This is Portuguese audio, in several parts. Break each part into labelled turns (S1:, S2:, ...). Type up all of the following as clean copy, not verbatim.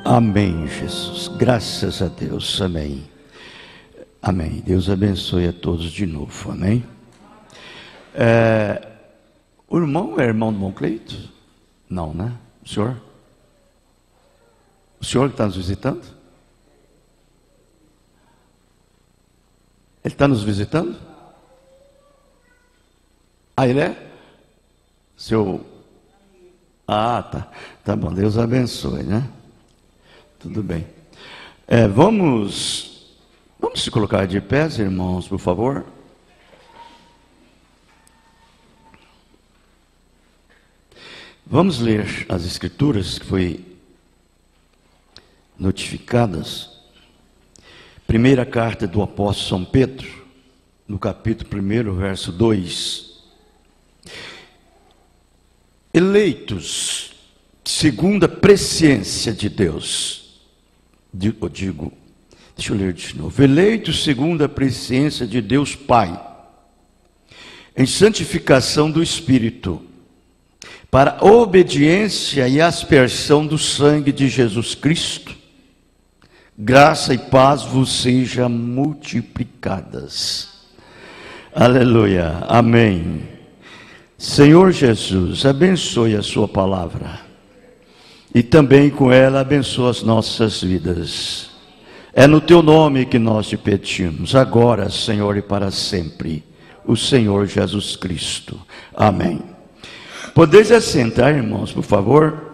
S1: Amém, Jesus. Graças a Deus. Amém. Amém. Deus abençoe a todos de novo. Amém. O irmão é irmão do irmão Cleito? Não, né? O senhor? O senhor que está nos visitando? Ele está nos visitando? Ah, ele é? Seu... Ah, tá. Tá bom, Deus abençoe, né? Tudo bem. Vamos se colocar de pé, irmãos, por favor. Vamos ler as escrituras que foi notificadas. Primeira carta do apóstolo São Pedro, no capítulo 1, verso 2. Eleitos segundo a presciência de Deus. Deixa eu ler de novo. Eleitos segundo a presciência de Deus Pai, em santificação do Espírito, para a obediência e aspersão do sangue de Jesus Cristo, graça e paz vos sejam multiplicadas. Aleluia, amém. Senhor Jesus, abençoe a sua palavra, e também com ela abençoa as nossas vidas. É no teu nome que nós te pedimos, agora, Senhor, e para sempre, o Senhor Jesus Cristo. Amém. Podeis assentar, irmãos, por favor.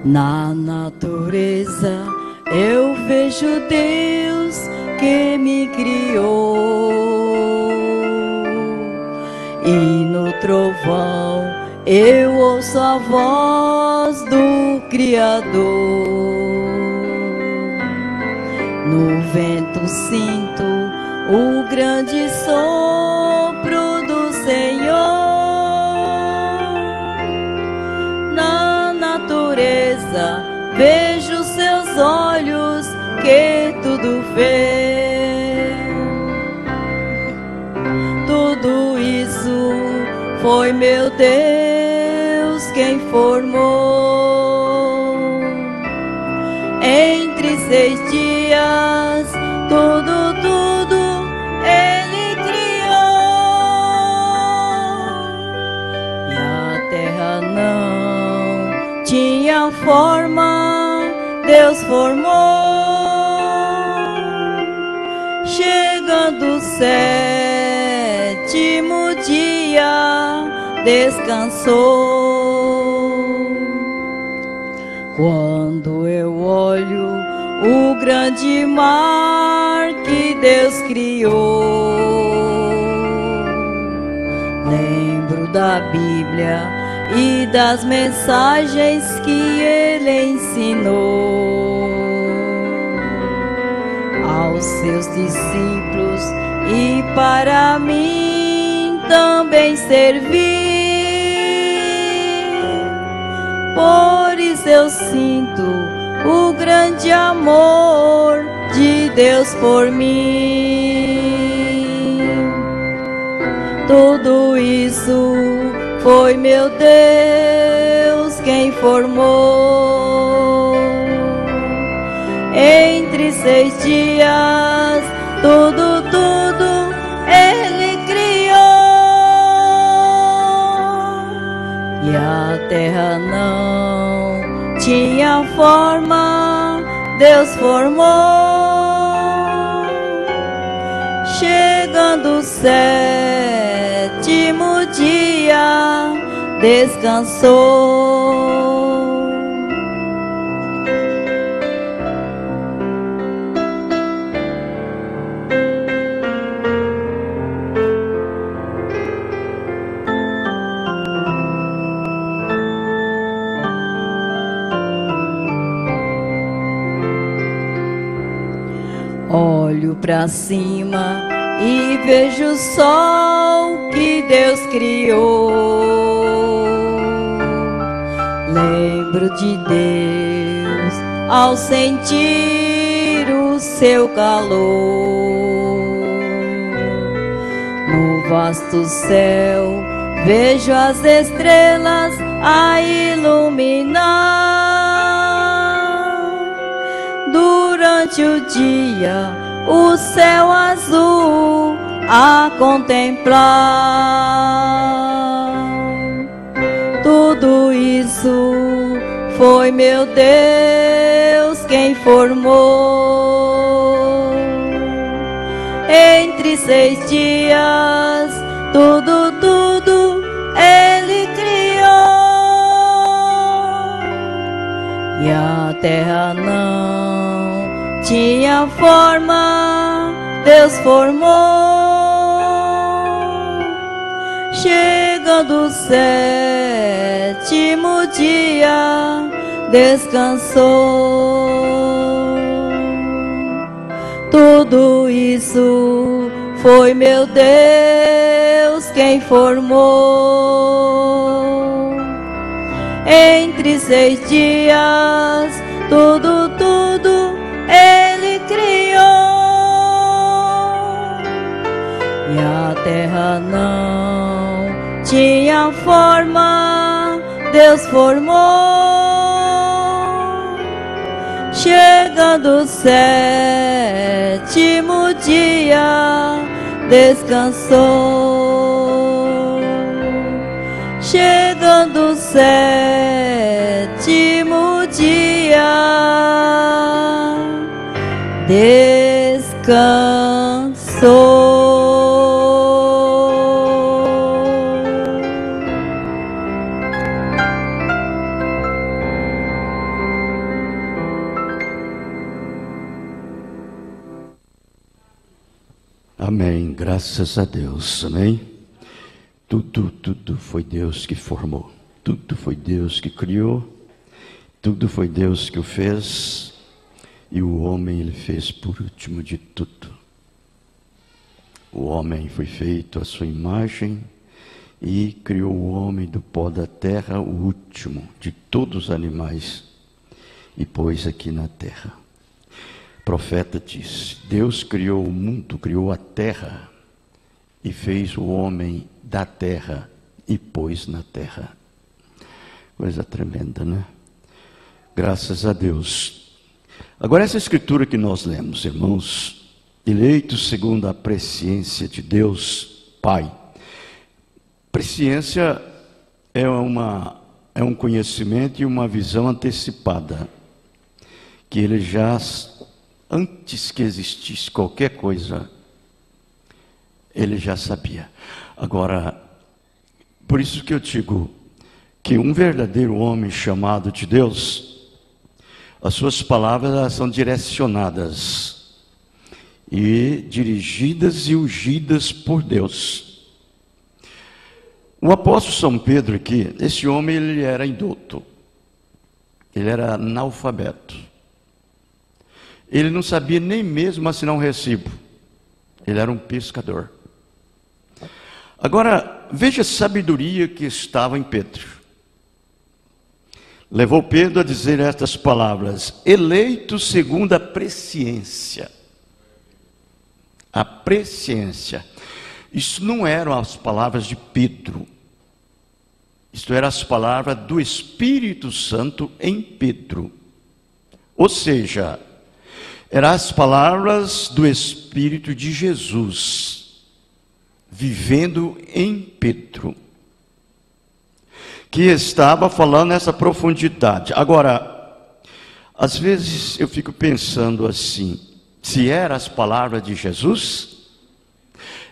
S2: Na natureza eu vejo Deus que me criou, e no trovão eu ouço a voz do Criador. No vento sinto o grande sopro do Senhor. Na natureza vejo seus olhos que tudo vê. Tudo isso foi meu Deus quem formou. Entre 6 dias, tudo Ele criou. E a terra não tinha forma, Deus formou. Chegando o 7º dia, descansou. Quando eu olho o grande mar que Deus criou, lembro da Bíblia e das mensagens que Ele ensinou aos seus discípulos, e para mim também servir. Por isso eu sinto o grande amor de Deus por mim. Tudo isso foi meu Deus quem formou. Entre 6 dias, tudo Ele criou. E a terra não tinha forma, Deus formou. Chegando o 7º dia, descansou. Olho pra cima e vejo o sol que Deus criou. Lembro de Deus ao sentir o seu calor. No vasto céu vejo as estrelas a iluminar. Durante o dia o céu azul a contemplar. Tudo isso foi meu Deus quem formou. Entre 6 dias tudo Ele criou. E a terra não tinha forma, Deus formou. Chegando o 7º dia, descansou. Tudo isso foi meu Deus quem formou. Entre 6 dias, tudo Ele criou. E a terra não tinha forma, Deus formou. Chegando o 7º dia, descansou. Chegando o 7º dia, descansou.
S1: Amém, graças a Deus, amém? Tudo foi Deus que formou, tudo foi Deus que criou, tudo foi Deus que o fez, e o homem Ele fez por último de tudo. O homem foi feito à sua imagem e criou o homem do pó da terra, o último de todos os animais, e pôs aqui na terra. O profeta disse: Deus criou o mundo, criou a terra, e fez o homem da terra e pôs na terra. Coisa tremenda, né? Graças a Deus. Agora, essa escritura que nós lemos, irmãos, eleitos segundo a presciência de Deus Pai. Presciência é um conhecimento e uma visão antecipada, que Ele já, antes que existisse qualquer coisa, Ele já sabia. Agora, por isso que eu digo que um verdadeiro homem chamado de Deus, as suas palavras elas são direcionadas e dirigidas e ungidas por Deus. O apóstolo São Pedro aqui, esse homem ele era indulto, ele era analfabeto, ele não sabia nem mesmo assinar um recibo, ele era um pescador. Agora, veja a sabedoria que estava em Pedro. Levou Pedro a dizer estas palavras: eleito segundo a presciência. A presciência. Isso não eram as palavras de Pedro. Isto eram as palavras do Espírito Santo em Pedro. Ou seja, eram as palavras do Espírito de Jesus vivendo em Pedro, que estava falando nessa profundidade. Agora, às vezes eu fico pensando assim, se eram as palavras de Jesus,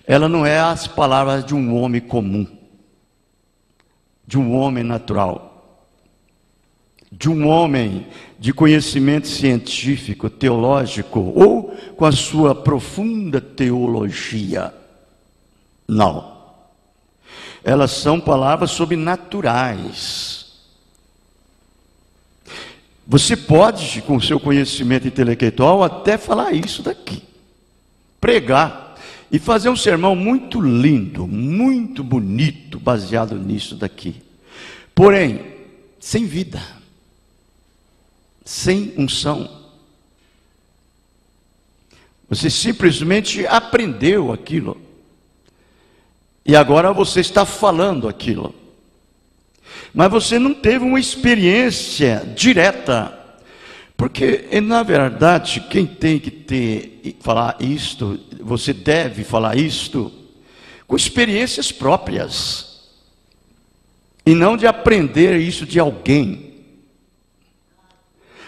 S1: ela não é as palavras de um homem comum, de um homem natural, de um homem de conhecimento científico, teológico, ou com a sua profunda teologia. Não. Elas são palavras sobrenaturais. Você pode, com o seu conhecimento intelectual, até falar isso daqui, pregar, e fazer um sermão muito lindo, muito bonito, baseado nisso daqui. Porém, sem vida, sem unção. Você simplesmente aprendeu aquilo. E agora você está falando aquilo. Mas você não teve uma experiência direta. Porque, na verdade, quem tem que falar isto, você deve falar isto, com experiências próprias. E não de aprender isso de alguém.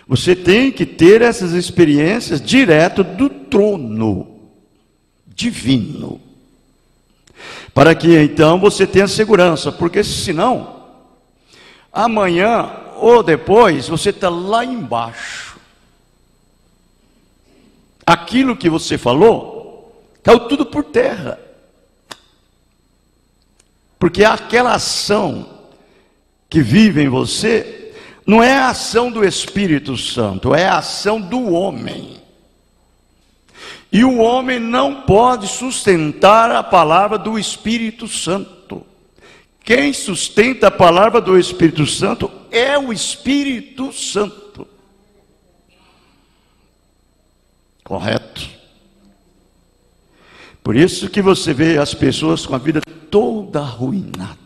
S1: Você tem que ter essas experiências direto do trono divino. Para que então você tenha segurança, porque senão, amanhã ou depois, você está lá embaixo. Aquilo que você falou, caiu tudo por terra. Porque aquela ação que vive em você, não é a ação do Espírito Santo, é a ação do homem. E o homem não pode sustentar a palavra do Espírito Santo. Quem sustenta a palavra do Espírito Santo é o Espírito Santo. Correto? Por isso que você vê as pessoas com a vida toda arruinada.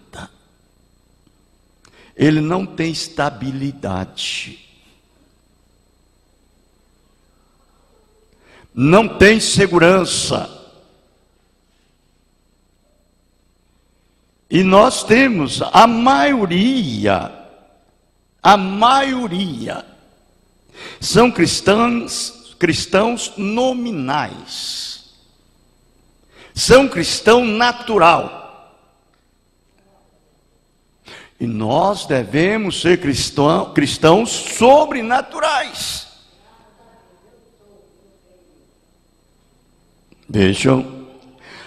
S1: Ele não tem estabilidade. Não tem segurança. E nós temos a maioria são cristãos nominais. São cristão natural. E nós devemos ser cristãos sobrenaturais. Vejam.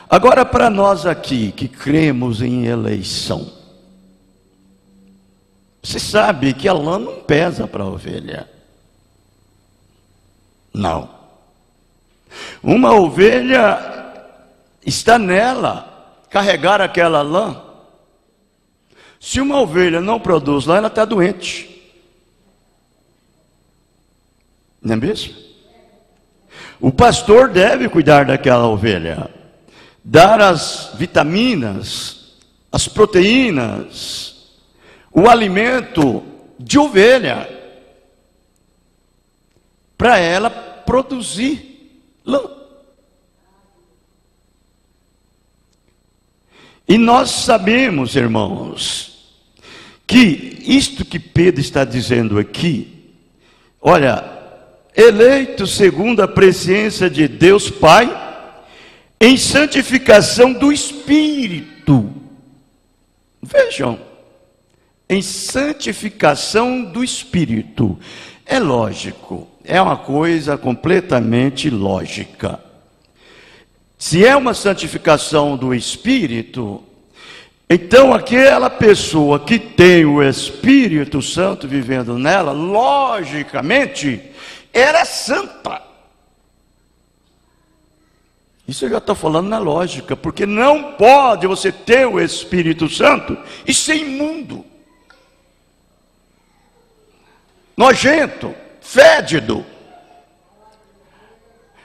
S1: Agora, para nós aqui que cremos em eleição, você sabe que a lã não pesa para a ovelha. Não. Uma ovelha está nela, carregar aquela lã. Se uma ovelha não produz lã, ela está doente. Não é mesmo? O pastor deve cuidar daquela ovelha, dar as vitaminas, as proteínas, o alimento de ovelha, para ela produzir lã. E nós sabemos, irmãos, que isto que Pedro está dizendo aqui, olha, eleito segundo a presciência de Deus Pai, em santificação do Espírito. Vejam, em santificação do Espírito. É lógico, é uma coisa completamente lógica. Se é uma santificação do Espírito, então aquela pessoa que tem o Espírito Santo vivendo nela, logicamente, ela é santa. Isso eu já estou falando na lógica, porque não pode você ter o Espírito Santo e ser imundo, nojento, fédido.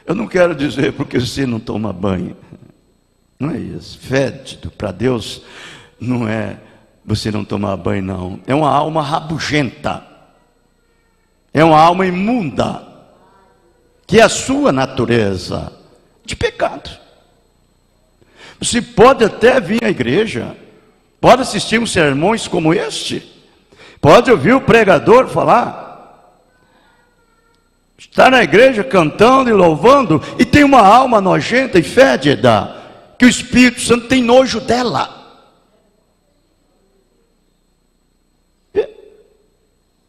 S1: Eu não quero dizer porque você não toma banho. Não é isso. Fédido para Deus não é você não tomar banho, não. É uma alma rabugenta. É uma alma imunda, que é a sua natureza de pecado. Você pode até vir à igreja, pode assistir uns sermões como este, pode ouvir o pregador falar, estar na igreja cantando e louvando, e tem uma alma nojenta e fédida, que o Espírito Santo tem nojo dela.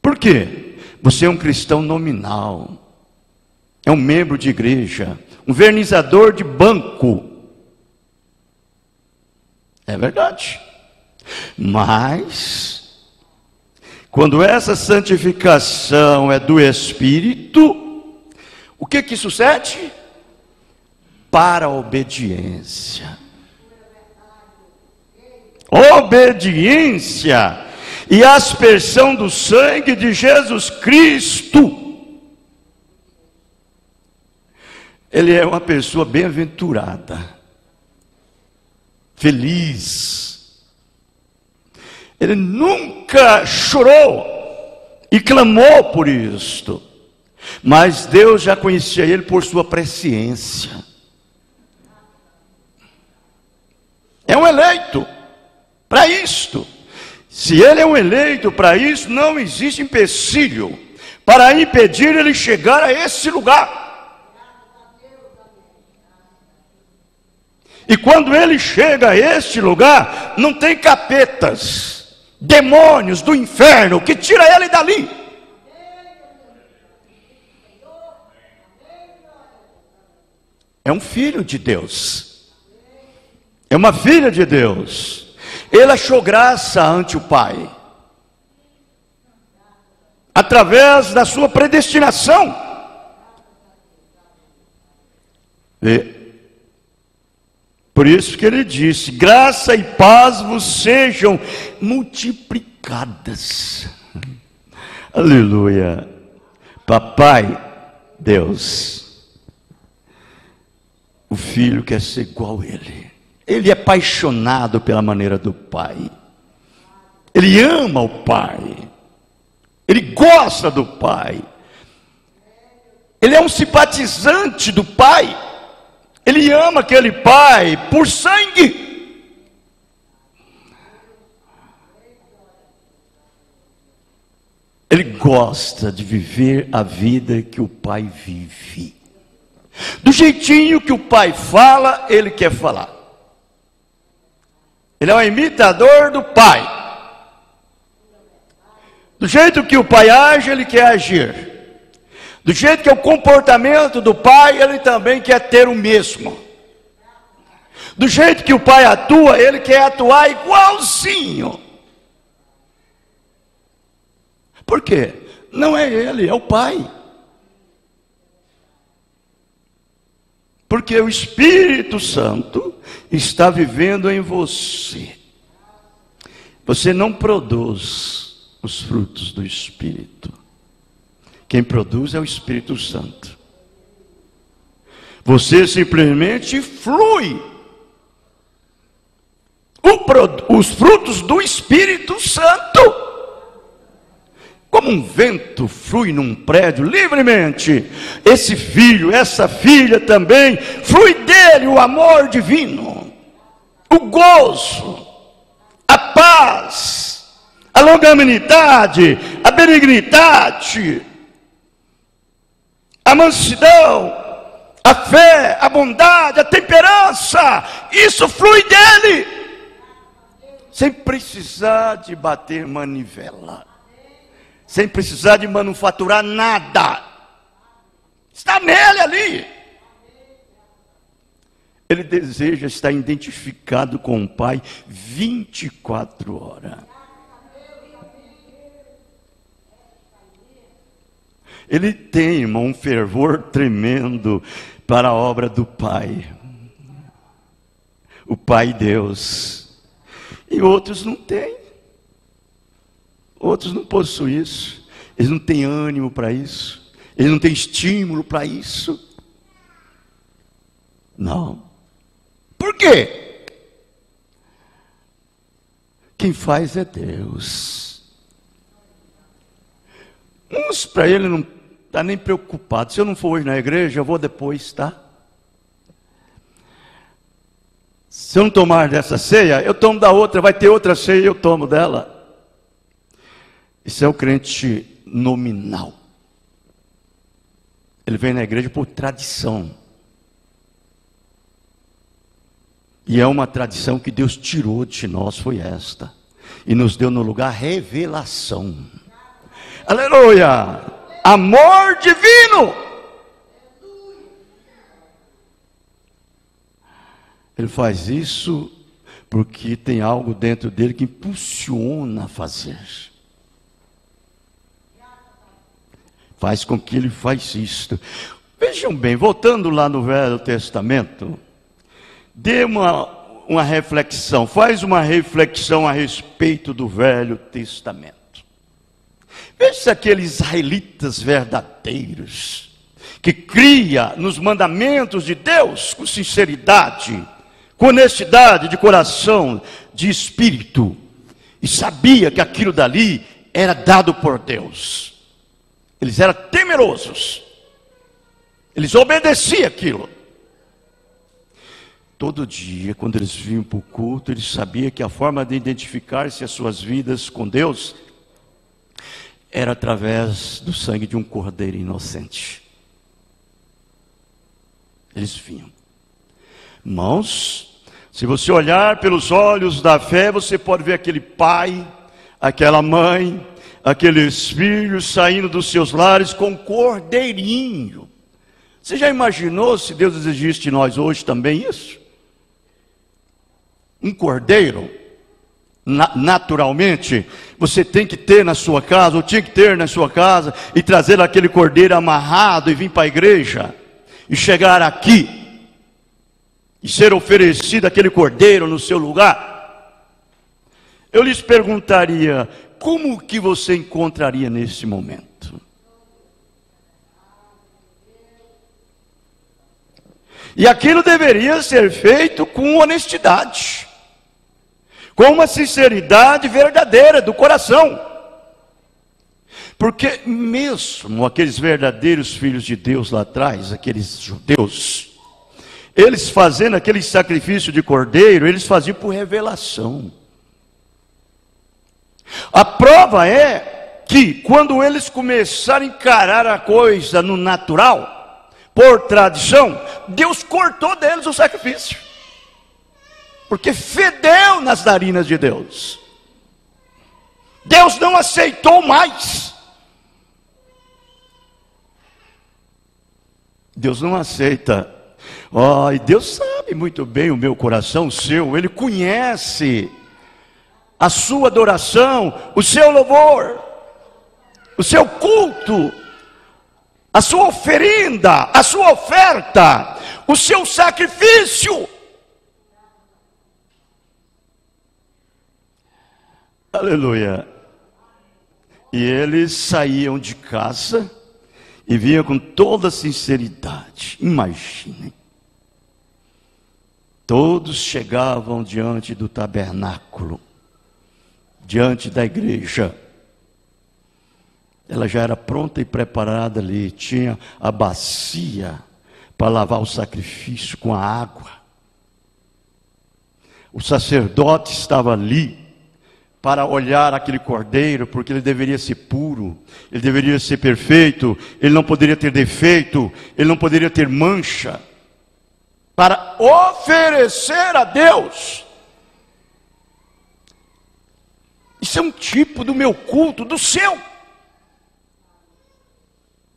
S1: Por quê? Você é um cristão nominal, é um membro de igreja, um vernizador de banco. É verdade. Mas, quando essa santificação é do Espírito, o que sucede? para a obediência. Obediência e aspersão do sangue de Jesus Cristo. Ele é uma pessoa bem-aventurada, feliz. Ele nunca chorou e clamou por isto, mas Deus já conhecia ele por sua presciência. É um eleito para isto. Se ele é um eleito para isso, não existe empecilho para impedir ele chegar a esse lugar. E quando ele chega a este lugar, não tem capetas, demônios do inferno que tira ele dali. É um filho de Deus, é uma filha de Deus. Ele achou graça ante o Pai, através da sua predestinação. E por isso que ele disse: graça e paz vos sejam multiplicadas. Aleluia. Papai Deus, o filho quer ser igual a ele. Ele é apaixonado pela maneira do Pai. Ele ama o Pai. Ele gosta do Pai. Ele é um simpatizante do Pai. Ele ama aquele Pai por sangue. Ele gosta de viver a vida que o Pai vive. Do jeitinho que o Pai fala, ele quer falar. Ele é um imitador do Pai. Do jeito que o Pai age, ele quer agir. Do jeito que é o comportamento do Pai, ele também quer ter o mesmo. Do jeito que o Pai atua, ele quer atuar igualzinho. Por quê? Não é ele, é o Pai. Porque o Espírito Santo está vivendo em você. Você não produz os frutos do Espírito. Quem produz é o Espírito Santo. Você simplesmente flui. Os frutos do Espírito Santo, como um vento flui num prédio livremente, esse filho, essa filha também, flui dele o amor divino, o gozo, a paz, a longanimidade, a benignidade, a mansidão, a fé, a bondade, a temperança. Isso flui dele, sem precisar de bater manivela, sem precisar de manufaturar nada. Está nele ali. Ele deseja estar identificado com o Pai 24 horas. Ele tem, irmão, um fervor tremendo para a obra do Pai. O Pai Deus. E outros não têm. Outros não possuem isso. Eles não têm ânimo para isso. Eles não têm estímulo para isso. Não. Por quê? Quem faz é Deus. Uns para ele não está nem preocupado. Se eu não for hoje na igreja, eu vou depois, tá? Se eu não tomar dessa ceia, eu tomo da outra. Vai ter outra ceia, eu tomo dela. Isso é o crente nominal. Ele vem na igreja por tradição. E é uma tradição que Deus tirou de nós, foi esta. E nos deu no lugar revelação. Aleluia! Amor divino! Ele faz isso porque tem algo dentro dele que impulsiona a fazer. Faz com que ele faça isto. Vejam bem, voltando lá no Velho Testamento, dê uma reflexão, faz uma reflexão a respeito do Velho Testamento. Veja se aqueles israelitas verdadeiros, que cria nos mandamentos de Deus com sinceridade, com honestidade de coração, de espírito, e sabia que aquilo dali era dado por Deus. Eles eram temerosos, eles obedeciam aquilo. Todo dia, quando eles vinham para o culto, eles sabiam que a forma de identificar-se as suas vidas com Deus era através do sangue de um cordeiro inocente. Eles vinham. Irmãos, se você olhar pelos olhos da fé, você pode ver aquele pai, aquela mãe, aqueles filhos saindo dos seus lares com um cordeirinho. Você já imaginou se Deus exigisse de nós hoje também isso? Um cordeiro, naturalmente, você tem que ter na sua casa, ou tinha que ter na sua casa, e trazer aquele cordeiro amarrado e vir para a igreja, e chegar aqui, e ser oferecido aquele cordeiro no seu lugar. Eu lhes perguntaria, como que você encontraria nesse momento? E aquilo deveria ser feito com honestidade, com uma sinceridade verdadeira do coração. Porque mesmo aqueles verdadeiros filhos de Deus lá atrás, aqueles judeus, eles fazendo aquele sacrifício de cordeiro, eles faziam por revelação. A prova é que quando eles começaram a encarar a coisa no natural, por tradição, Deus cortou deles o sacrifício. Porque fedeu nas narinas de Deus. Deus não aceitou mais. Deus não aceita. E Deus sabe muito bem o meu coração, o seu. Ele conhece a sua adoração, o seu louvor, o seu culto, a sua oferenda, a sua oferta, o seu sacrifício. Aleluia. E eles saíam de casa e vinham com toda sinceridade. Imaginem. Todos chegavam diante do tabernáculo, diante da igreja. Ela já era pronta e preparada ali. Tinha a bacia para lavar o sacrifício com a água. O sacerdote estava ali para olhar aquele cordeiro, porque ele deveria ser puro, ele deveria ser perfeito, ele não poderia ter defeito, ele não poderia ter mancha, para oferecer a Deus. Isso é um tipo do meu culto, do seu.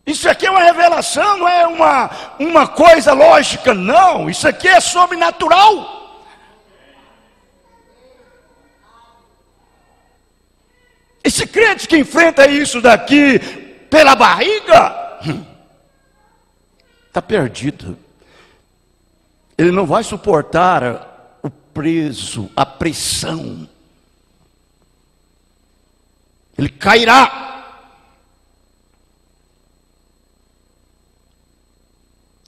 S1: Isso aqui é uma revelação, não é uma coisa lógica, não. Isso aqui é sobrenatural. Esse crente que enfrenta isso daqui pela barriga, está perdido. Ele não vai suportar o peso, a pressão. Ele cairá.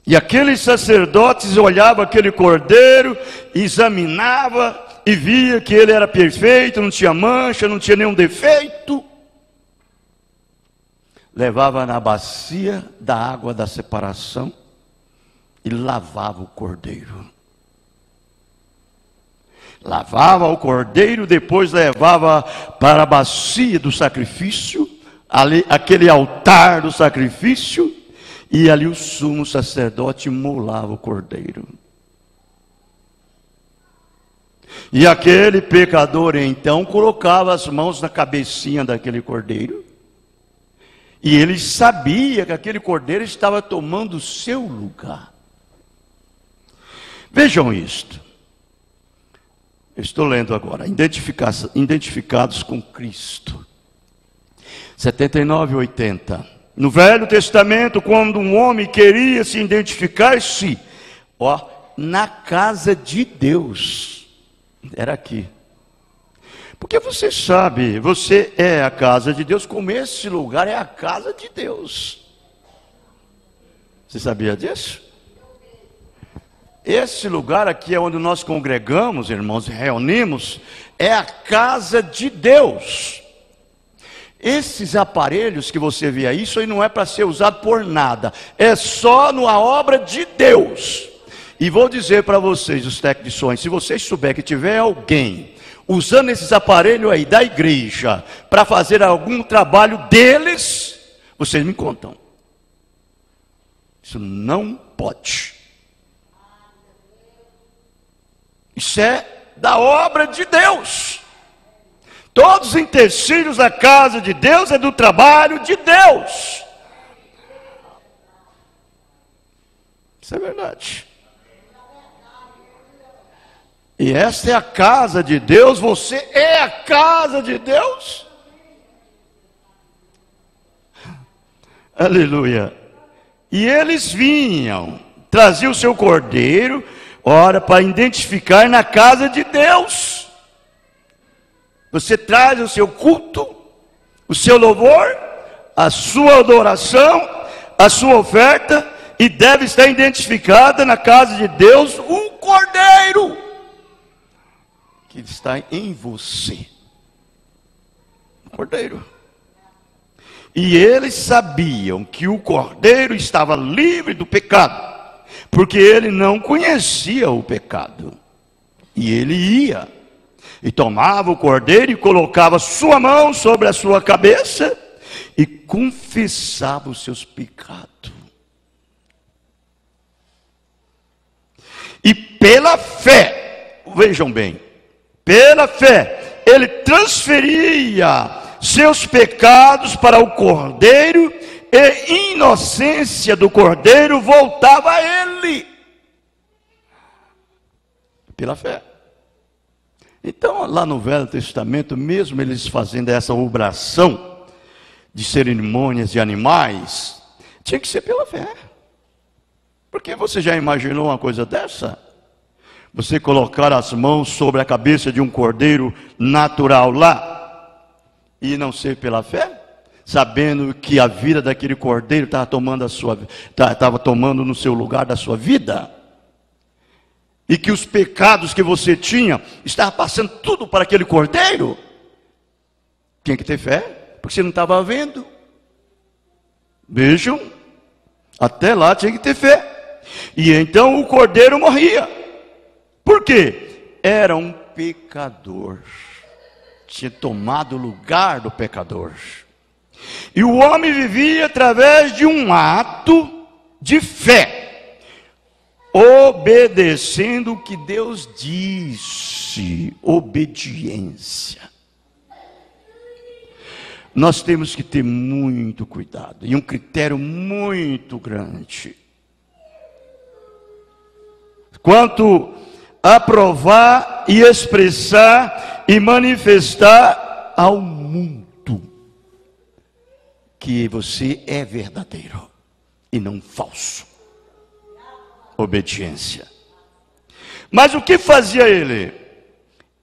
S1: E aqueles sacerdotes olhavam aquele cordeiro, examinava e via que ele era perfeito, não tinha mancha, não tinha nenhum defeito. Levava na bacia da água da separação e lavava o cordeiro. Lavava o cordeiro, depois levava para a bacia do sacrifício, ali, aquele altar do sacrifício, e ali o sumo sacerdote molava o cordeiro. E aquele pecador então colocava as mãos na cabecinha daquele cordeiro, e ele sabia que aquele cordeiro estava tomando o seu lugar. Vejam isto. Eu estou lendo agora, identificados com Cristo. 79:80. No Velho Testamento, quando um homem queria se identificar-se, na casa de Deus, era aqui. Porque você sabe, você é a casa de Deus, como esse lugar é a casa de Deus. Você sabia disso? Esse lugar aqui é onde nós congregamos, irmãos, reunimos, é a casa de Deus. Esses aparelhos que você vê aí, isso aí não é para ser usado por nada, é só na obra de Deus. E vou dizer para vocês, os técnicos de som, se vocês souberem que tiver alguém usando esses aparelhos aí da igreja para fazer algum trabalho deles, vocês me contam. Isso não pode. Isso é da obra de Deus. Todos os utensílios da casa de Deus é do trabalho de Deus. Isso é verdade. E esta é a casa de Deus, você é a casa de Deus. Aleluia. E eles vinham, traziam o seu cordeiro, para identificar na casa de Deus. Você traz o seu culto, o seu louvor, a sua adoração, a sua oferta, e deve estar identificada na casa de Deus um cordeiro que está em você. Um cordeiro. E eles sabiam que o cordeiro estava livre do pecado, porque ele não conhecia o pecado. E ele ia e tomava o cordeiro e colocava sua mão sobre a sua cabeça e confessava os seus pecados. E pela fé, vejam bem, pela fé, ele transferia seus pecados para o cordeiro, e a inocência do cordeiro voltava a ele. Pela fé. Então, lá no Velho Testamento, mesmo eles fazendo essa obração de cerimônias de animais, tinha que ser pela fé. Porque você já imaginou uma coisa dessa? Você colocar as mãos sobre a cabeça de um cordeiro natural lá, e não ser pela fé? Sabendo que a vida daquele cordeiro estava tomando no seu lugar da sua vida, e que os pecados que você tinha estavam passando tudo para aquele cordeiro. Tinha que ter fé, porque você não estava vendo. Vejam, até lá tinha que ter fé. E então o cordeiro morria. Por quê? Era um pecador, tinha tomado o lugar do pecador. E o homem vivia através de um ato de fé, obedecendo o que Deus disse. Obediência. Nós temos que ter muito cuidado, e um critério muito grande quanto a provar e expressar e manifestar ao mundo que você é verdadeiro e não falso. Obediência. Mas o que fazia ele?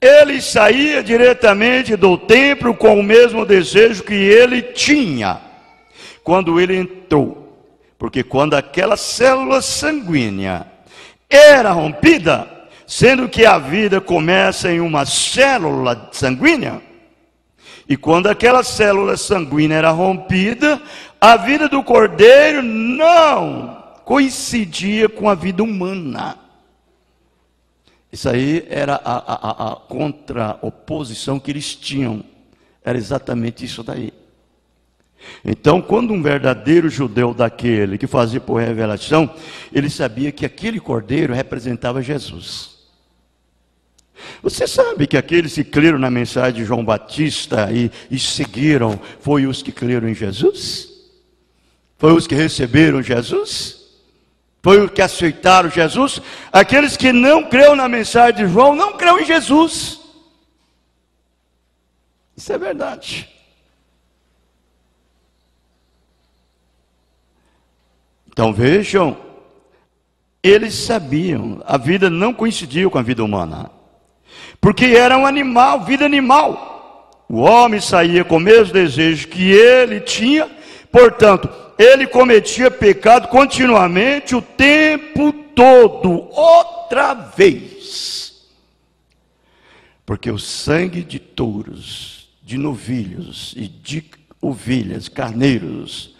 S1: Ele saía diretamente do templo com o mesmo desejo que ele tinha quando ele entrou. Porque quando aquela célula sanguínea era rompida, sendo que a vida começa em uma célula sanguínea, e quando aquela célula sanguínea era rompida, a vida do cordeiro não coincidia com a vida humana. Isso aí era a contra-oposição que eles tinham. Era exatamente isso daí. Então, quando um verdadeiro judeu daquele que fazia por revelação, ele sabia que aquele cordeiro representava Jesus. Você sabe que aqueles que creram na mensagem de João Batista e seguiram, foi os que creram em Jesus? Foi os que receberam Jesus? Foi os que aceitaram Jesus? Aqueles que não creram na mensagem de João, não creram em Jesus. Isso é verdade. Então vejam, eles sabiam, a vida não coincidia com a vida humana, porque era um animal, vida animal. O homem saía com o mesmo desejo que ele tinha, portanto, ele cometia pecado continuamente, o tempo todo, outra vez. Porque o sangue de touros, de novilhos e de ovelhas, carneiros,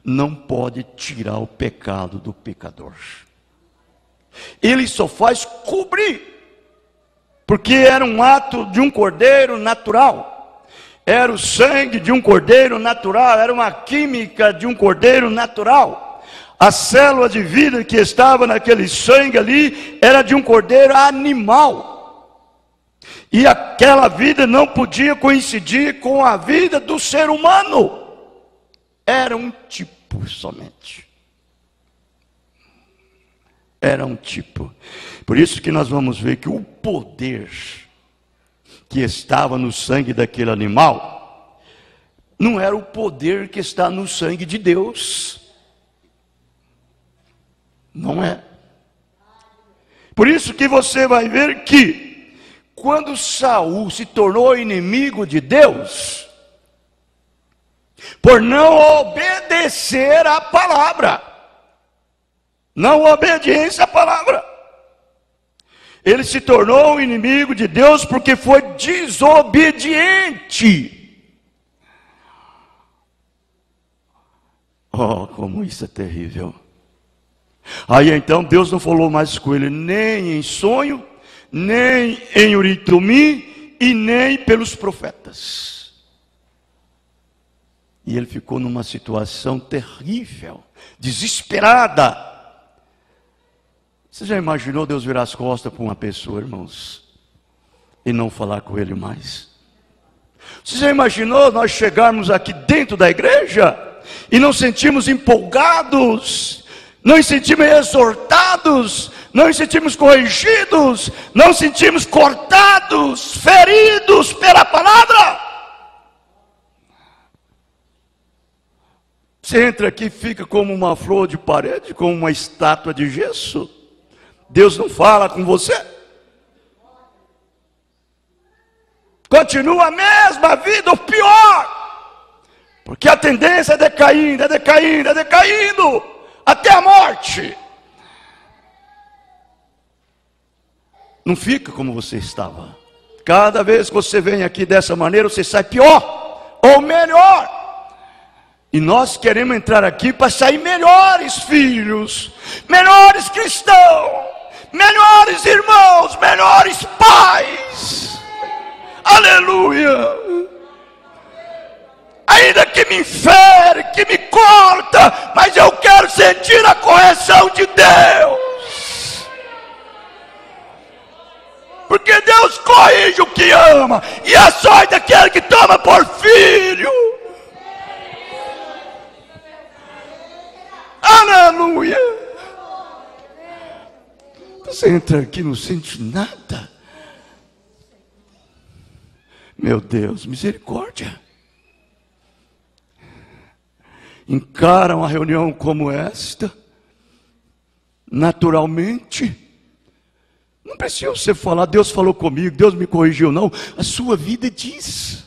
S1: não pode tirar o pecado do pecador. Ele só faz cobrir, porque era um ato de um cordeiro natural, era o sangue de um cordeiro natural, era uma química de um cordeiro natural. A célula de vida que estava naquele sangue ali era de um cordeiro animal, e aquela vida não podia coincidir com a vida do ser humano. Era um tipo somente. Era um tipo. Por isso que nós vamos ver que o poder que estava no sangue daquele animal não era o poder que está no sangue de Deus. Não é. Por isso que você vai ver que quando Saul se tornou inimigo de Deus, por não obedecer à palavra, não obediência à palavra, ele se tornou um inimigo de Deus porque foi desobediente. Oh, como isso é terrível. Aí então Deus não falou mais com ele, nem em sonho, nem em Urim-Tumim, e nem pelos profetas. E ele ficou numa situação terrível, desesperada. Você já imaginou Deus virar as costas para uma pessoa, irmãos, e não falar com ele mais? Você já imaginou nós chegarmos aqui dentro da igreja e não sentimos empolgados, não nos sentimos exortados, não nos sentimos corrigidos, não nos sentimos cortados, feridos pela palavra? Você entra aqui e fica como uma flor de parede, como uma estátua de gesso. Deus não fala com você. Continua a mesma vida, ou pior. Porque a tendência é decaindo, é decaindo, é decaindo, até a morte. Não fica como você estava. Cada vez que você vem aqui dessa maneira, você sai pior ou melhor. E nós queremos entrar aqui para sair melhores filhos, melhores cristãos, melhores irmãos, melhores pais. Aleluia! Ainda que me fere, que me corta, mas eu quero sentir a correção de Deus. Porque Deus corrige o que ama, e a sorte daquele que toma por filho. Aleluia! Você entra aqui e não sente nada. Meu Deus, misericórdia. Encara uma reunião como esta naturalmente. Não precisa você falar, Deus falou comigo, Deus me corrigiu, não. A sua vida diz.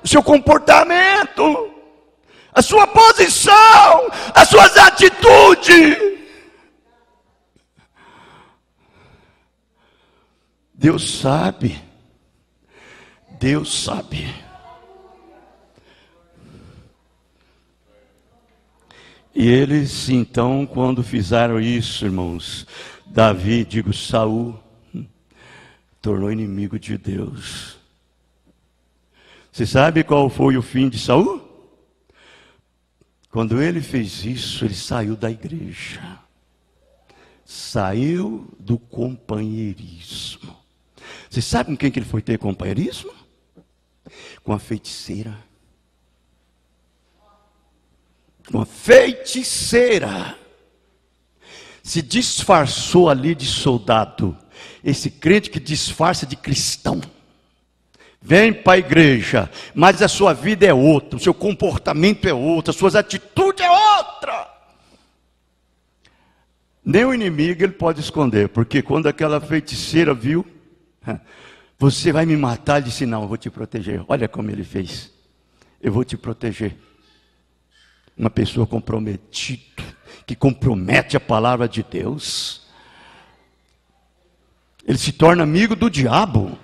S1: O seu comportamento, a sua posição, as suas atitudes. Deus sabe. Deus sabe. E eles então, quando fizeram isso, irmãos, Davi, digo Saul, tornou inimigo de Deus. Você sabe qual foi o fim de Saul? Quando ele fez isso, ele saiu da igreja. Saiu do companheirismo. Você sabe com quem que ele foi ter companheirismo? Com a feiticeira. Uma feiticeira. Se disfarçou ali de soldado. Esse crente que disfarça de cristão. Vem para a igreja, mas a sua vida é outra, o seu comportamento é outro, as suas atitudes é outra. Nem o inimigo ele pode esconder, porque quando aquela feiticeira viu, você vai me matar, ele disse, não, eu vou te proteger. Olha como ele fez, eu vou te proteger. Uma pessoa comprometida, que compromete a palavra de Deus, ele se torna amigo do diabo.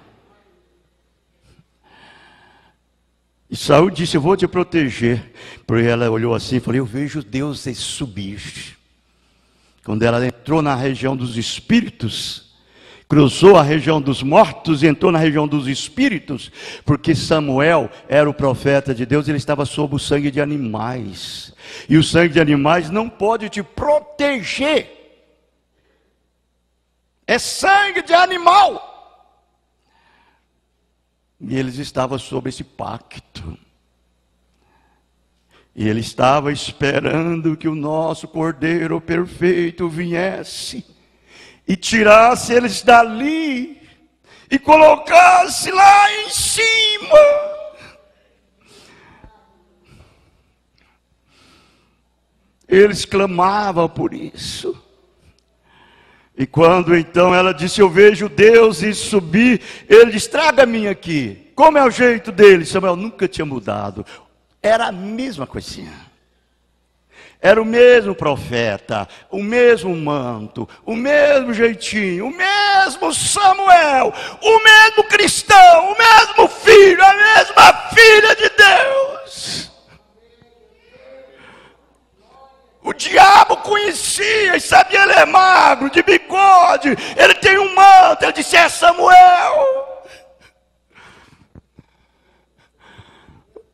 S1: E Saul disse, eu vou te proteger. Porque ela olhou assim e falou, eu vejo Deus subir. Quando ela entrou na região dos espíritos, cruzou a região dos mortos e entrou na região dos espíritos, porque Samuel era o profeta de Deus, ele estava sob o sangue de animais. E o sangue de animais não pode te proteger. É sangue de animal. E eles estavam sob esse pacto. E ele estava esperando que o nosso Cordeiro perfeito viesse e tirasse eles dali e colocasse lá em cima. Eles clamavam por isso. E quando então ela disse, eu vejo Deus e subir, ele disse, traga-me aqui. Como é o jeito dele? Samuel nunca tinha mudado. Era a mesma coisinha. Era o mesmo profeta, o mesmo manto, o mesmo jeitinho, o mesmo Samuel, o mesmo cristão, o mesmo filho, a mesma filha de Deus. O diabo conhecia e sabia, ele é magro, de bigode, ele tem um manto, ele disse, é Samuel.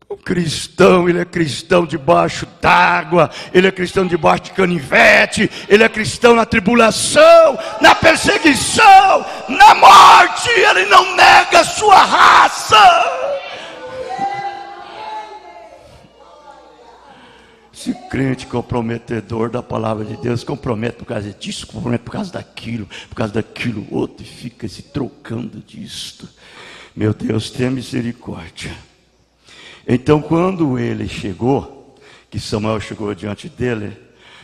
S1: O cristão, ele é cristão debaixo d'água, ele é cristão debaixo de canivete, ele é cristão na tribulação, na perseguição, na morte, ele não nega a sua raça. Esse crente comprometedor da palavra de Deus, compromete por causa disso, compromete por causa daquilo outro, e fica se trocando disto. Meu Deus, tenha misericórdia. Então quando ele chegou, que Samuel chegou diante dele,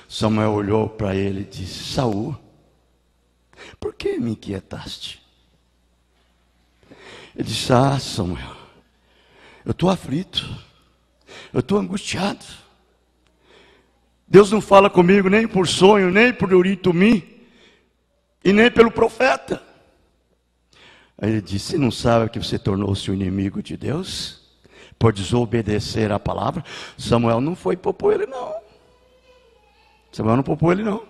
S1: Samuel olhou para ele e disse, Saul, por que me inquietaste? Ele disse, Samuel, eu estou aflito, eu estou angustiado. Deus não fala comigo nem por sonho, nem por Uritumim, e nem pelo profeta. Aí ele disse, você não sabe que você tornou-se o inimigo de Deus? Por desobedecer a palavra? Samuel não foi popou ele não. Samuel não popou ele não.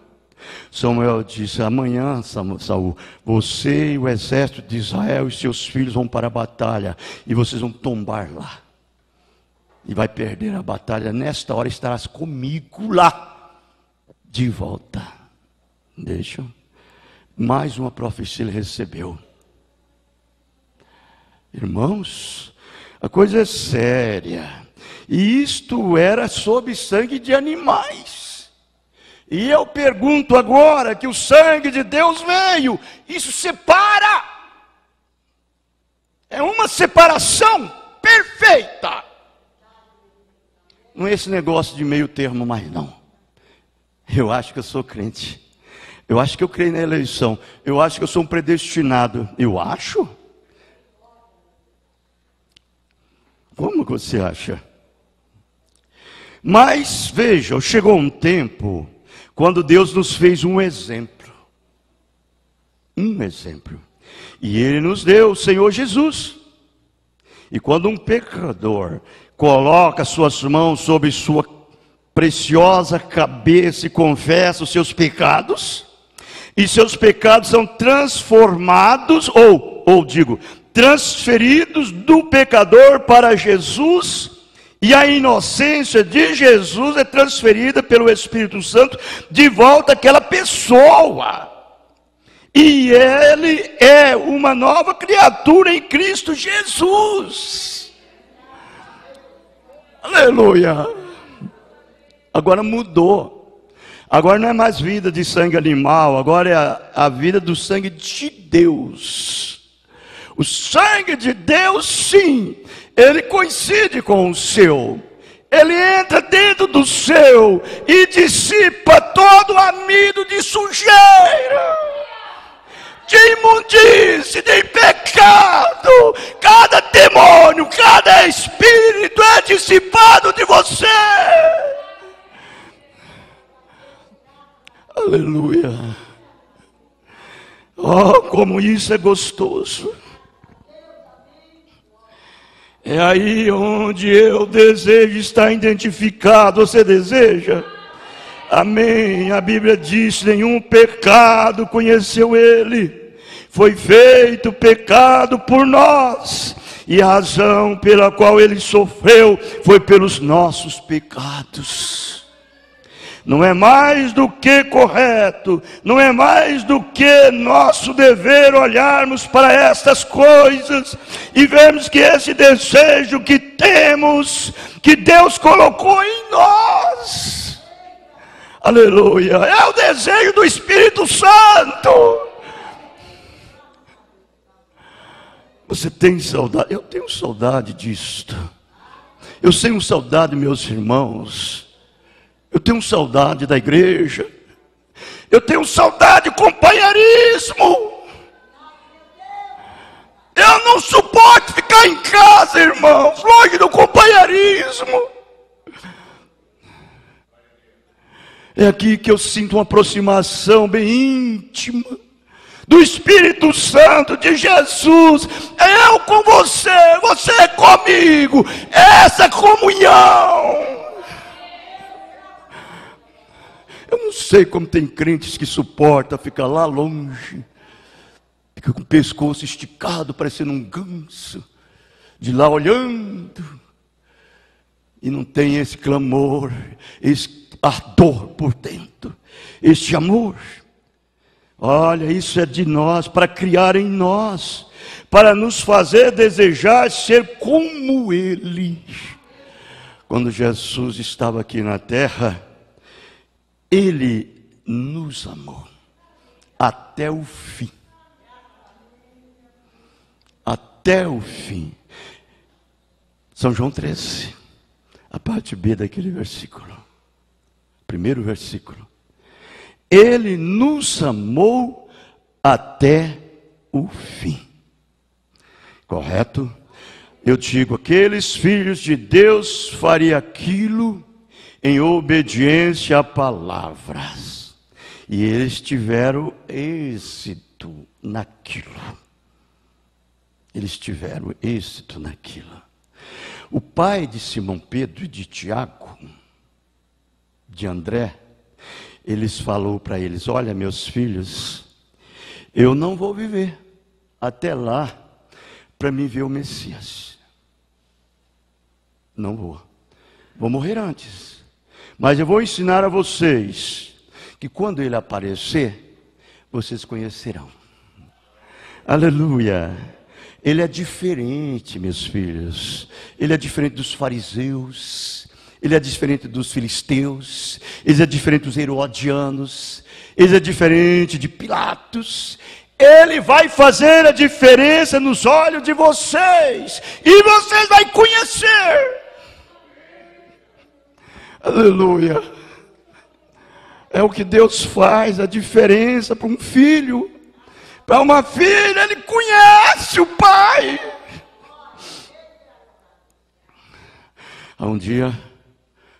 S1: Samuel disse, amanhã, Saul, você e o exército de Israel e seus filhos vão para a batalha, e vocês vão tombar lá. E vai perder a batalha, nesta hora estarás comigo lá, de volta. Deixa. Mais uma profecia ele recebeu. Irmãos, a coisa é séria. E isto era sob sangue de animais. E eu pergunto agora que o sangue de Deus veio. Isso separa. É uma separação perfeita. Não é esse negócio de meio termo mais não. Eu acho que eu sou crente. Eu acho que eu creio na eleição. Eu acho que eu sou um predestinado. Eu acho? Como você acha? Mas, veja, chegou um tempo quando Deus nos fez um exemplo. Um exemplo. E Ele nos deu o Senhor Jesus. E quando um pecador coloca suas mãos sobre sua preciosa cabeça e confessa os seus pecados, e seus pecados são transformados, transferidos do pecador para Jesus, e a inocência de Jesus é transferida pelo Espírito Santo de volta àquela pessoa. E ele é uma nova criatura em Cristo Jesus. Aleluia. Agora mudou. Agora não é mais vida de sangue animal, agora é a vida do sangue de Deus. O sangue de Deus, sim, ele coincide com o seu. ele entra dentro do seu e dissipa todo o amido de sujeira, de imundície, de pecado. Cada demônio, cada espírito é dissipado de você. Aleluia. Oh, como isso é gostoso. É aí onde eu desejo estar identificado. Você deseja? Amém. A Bíblia diz: nenhum pecado conheceu ele. Foi feito pecado por nós. E a razão pela qual ele sofreu foi pelos nossos pecados. Não é mais do que correto, não é mais do que nosso dever olharmos para estas coisas e vermos que esse desejo que temos, que Deus colocou em nós, aleluia, é o desejo do Espírito Santo. Você tem saudade? Eu tenho saudade disto. Eu tenho saudade, meus irmãos. Eu tenho saudade da igreja. Eu tenho saudade do companheirismo. Eu não suporto ficar em casa, irmãos, longe do companheirismo. É aqui que eu sinto uma aproximação bem íntima do Espírito Santo de Jesus. Eu com você, você comigo. Essa comunhão. Eu não sei como tem crentes que suportam ficar lá longe, fica com o pescoço esticado, parecendo um ganso, de lá olhando, e não tem esse clamor, esse ardor por dentro, este amor. Olha, isso é de nós, para criar em nós, para nos fazer desejar ser como Ele. Quando Jesus estava aqui na terra, Ele nos amou até o fim. Até o fim. São João 13, a parte B daquele versículo. Primeiro versículo. Ele nos amou até o fim. Correto? Eu digo, aqueles filhos de Deus fariam aquilo em obediência a palavras, e eles tiveram êxito naquilo. Eles tiveram êxito naquilo. O pai de Simão Pedro e de Tiago, de André, eles falou para eles: olha, meus filhos, eu não vou viver até lá para me ver o Messias. Não vou morrer antes. Mas eu vou ensinar a vocês que quando ele aparecer, vocês conhecerão. Aleluia. Ele é diferente, meus filhos. Ele é diferente dos fariseus. Ele é diferente dos filisteus. Ele é diferente dos herodianos. Ele é diferente de Pilatos. Ele vai fazer a diferença nos olhos de vocês. E vocês vão conhecer. Aleluia. É o que Deus faz, a diferença para um filho. Para uma filha, ele conhece o pai. Um dia,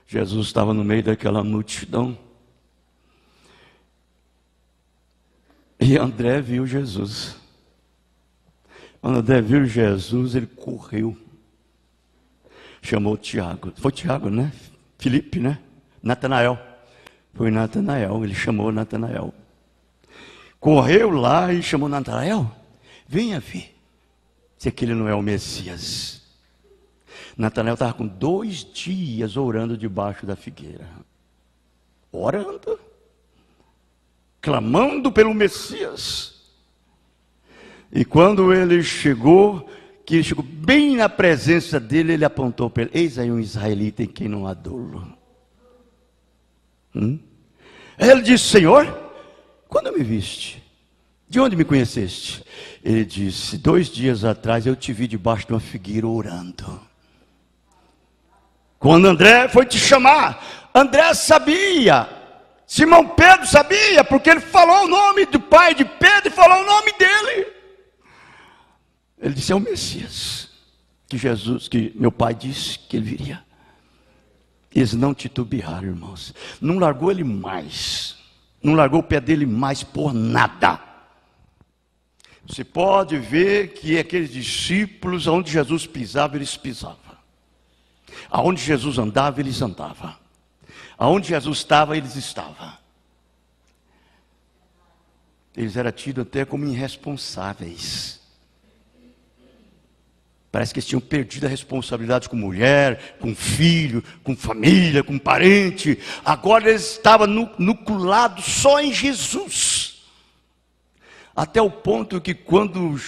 S1: Jesus estava no meio daquela multidão. E André viu Jesus. Quando André viu Jesus, ele correu. Chamou Tiago. Foi Tiago, né? Filipe, né? Natanael. Foi Natanael, ele chamou Natanael. Correu lá e chamou Natanael. Venha ver se aquele não é o Messias. Natanael estava com 2 dias orando debaixo da figueira. Orando. Clamando pelo Messias. E quando ele chegou, que ele chegou bem na presença dele, ele apontou para ele: eis aí um israelita em quem não há dolo. Ele disse: Senhor, quando me viste? De onde me conheceste? Ele disse: 2 dias atrás eu te vi debaixo de uma figueira orando. Quando André foi te chamar, André sabia, Simão Pedro sabia, porque ele falou o nome do pai de Pedro e falou o nome dele. Ele disse: é o Messias, que meu pai disse que ele viria. Eles não titubearam, irmãos, não largou ele mais, não largou o pé dele mais por nada. Você pode ver que aqueles discípulos, aonde Jesus pisava, eles pisavam. Aonde Jesus andava, eles andavam. Aonde Jesus estava, eles estavam. Eles eram tidos até como irresponsáveis. Parece que eles tinham perdido a responsabilidade com mulher, com filho, com família, com parente. Agora eles estavam nucleados só em Jesus. Até o ponto que quando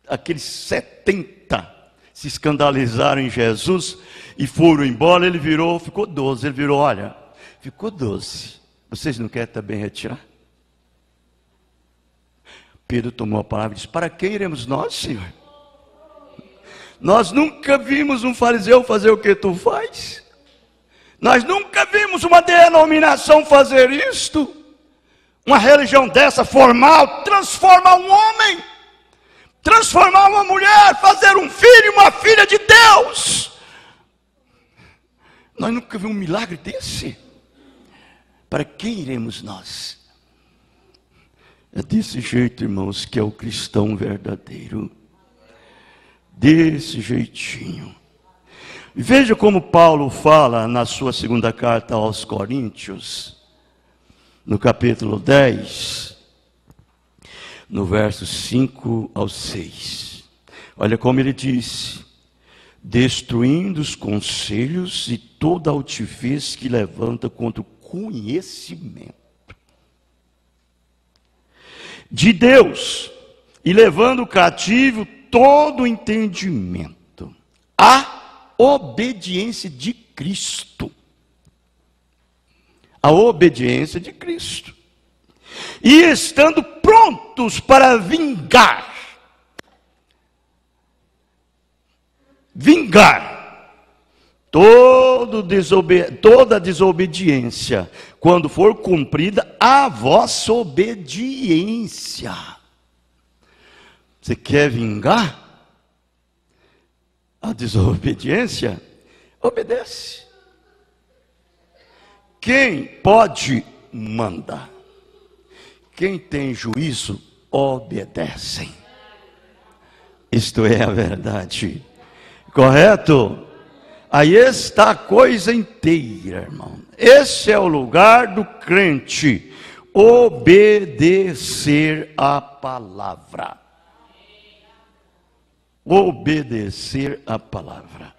S1: aqueles 70 se escandalizaram em Jesus e foram embora, ele virou, ficou 12. Ele virou: olha, ficou 12. Vocês não querem também retirar? Pedro tomou a palavra e disse: para quem iremos nós, Senhor? Nós nunca vimos um fariseu fazer o que tu faz. Nós nunca vimos uma denominação fazer isto. Uma religião dessa formal, transformar um homem, transformar uma mulher, fazer um filho e uma filha de Deus. Nós nunca vimos um milagre desse. Para quem iremos nós? É desse jeito, irmãos, que é o cristão verdadeiro. Desse jeitinho. Veja como Paulo fala na sua segunda carta aos Coríntios, no capítulo 10, no verso 5 ao 6. Olha como ele disse: destruindo os conselhos e toda altivez que levanta contra o conhecimento de Deus, e levando cativo todo o entendimento à obediência de Cristo. A obediência de Cristo. E estando prontos para vingar toda desobediência, quando for cumprida a vossa obediência. Você quer vingar a desobediência? Obedece. Quem pode, manda. Quem tem juízo, obedecem. Isto é a verdade. Correto? Aí está a coisa inteira, irmão. Esse é o lugar do crente. Obedecer a palavra. Obedecer a palavra.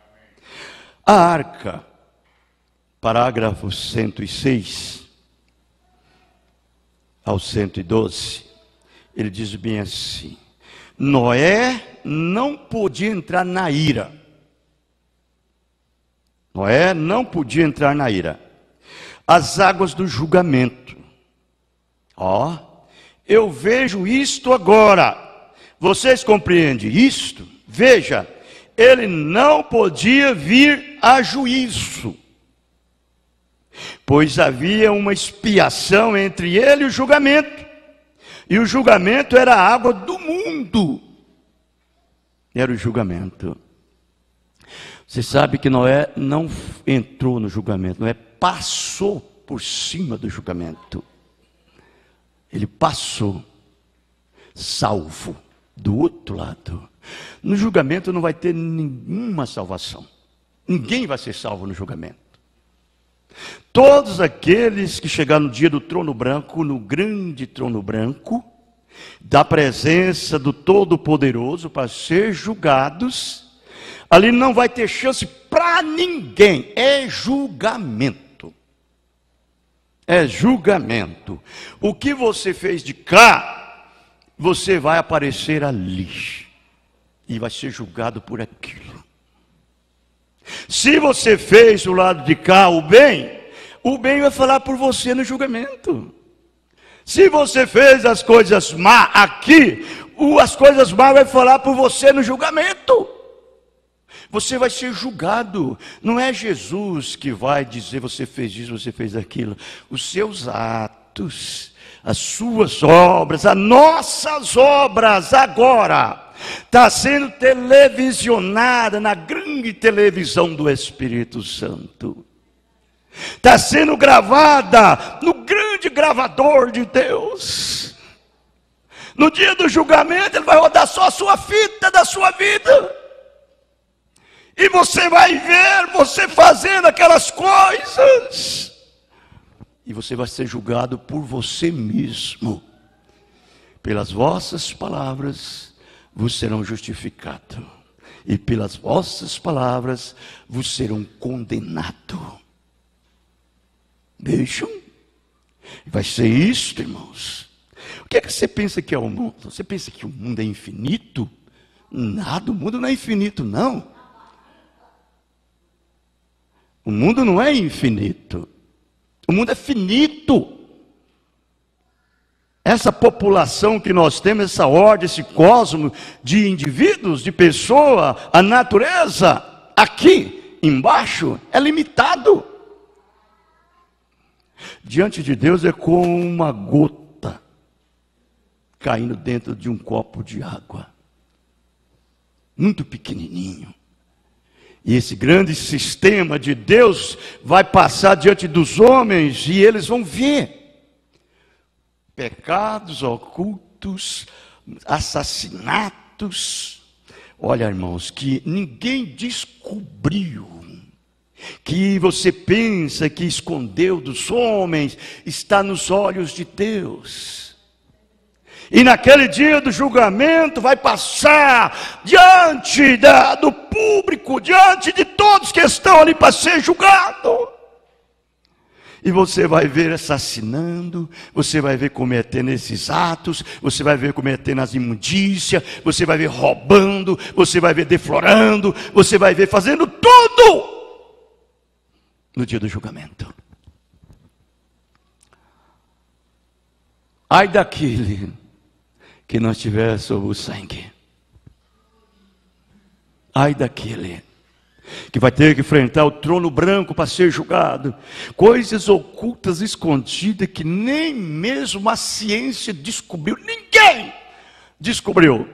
S1: A arca, parágrafo 106 ao 112, ele diz bem assim: Noé não podia entrar na ira. Noé não podia entrar na ira. As águas do julgamento. Eu vejo isto agora. Vocês compreendem isto? Veja, ele não podia vir a juízo, pois havia uma expiação entre ele e o julgamento. E o julgamento era a água do mundo. Era o julgamento. Você sabe que Noé não entrou no julgamento. Noé passou por cima do julgamento. Ele passou, salvo, do outro lado. No julgamento não vai ter nenhuma salvação. Ninguém vai ser salvo no julgamento. Todos aqueles que chegaram no dia do trono branco, no grande trono branco, da presença do Todo-Poderoso para ser julgados, ali não vai ter chance para ninguém. É julgamento. É julgamento. O que você fez de cá, você vai aparecer ali e vai ser julgado por aquilo. Se você fez do lado de cá o bem vai falar por você no julgamento. Se você fez as coisas má aqui, as coisas má vai falar por você no julgamento. Você vai ser julgado. Não é Jesus que vai dizer você fez isso, você fez aquilo. Os seus atos, as suas obras, as nossas obras agora está sendo televisionada na grande televisão do Espírito Santo. Está sendo gravada no grande gravador de Deus. No dia do julgamento ele vai rodar só a sua fita da sua vida. E você vai ver você fazendo aquelas coisas. E você vai ser julgado por você mesmo. Pelas vossas palavras vos serão justificados. E pelas vossas palavras vos serão condenados. Vejam? Vai ser isto, irmãos. O que é que você pensa que é o mundo? Você pensa que o mundo é infinito? Nada, o mundo não é infinito, não. O mundo não é infinito. O mundo é finito. Essa população que nós temos, essa ordem, esse cosmos de indivíduos, de pessoa, a natureza, aqui embaixo, é limitado. Diante de Deus é como uma gota caindo dentro de um copo de água. Muito pequenininho. E esse grande sistema de Deus vai passar diante dos homens e eles vão ver pecados ocultos, assassinatos. Olha, irmãos, que ninguém descobriu, que você pensa que escondeu dos homens, está nos olhos de Deus. E naquele dia do julgamento vai passar diante do público, diante de todos que estão ali para ser julgado. E você vai ver assassinando, você vai ver cometendo esses atos, você vai ver cometendo as imundícias, você vai ver roubando, você vai ver deflorando, você vai ver fazendo tudo no dia do julgamento. Ai daquele que não estiver sob o sangue. Ai daquele que vai ter que enfrentar o trono branco para ser julgado. Coisas ocultas, escondidas, que nem mesmo a ciência descobriu. Ninguém descobriu.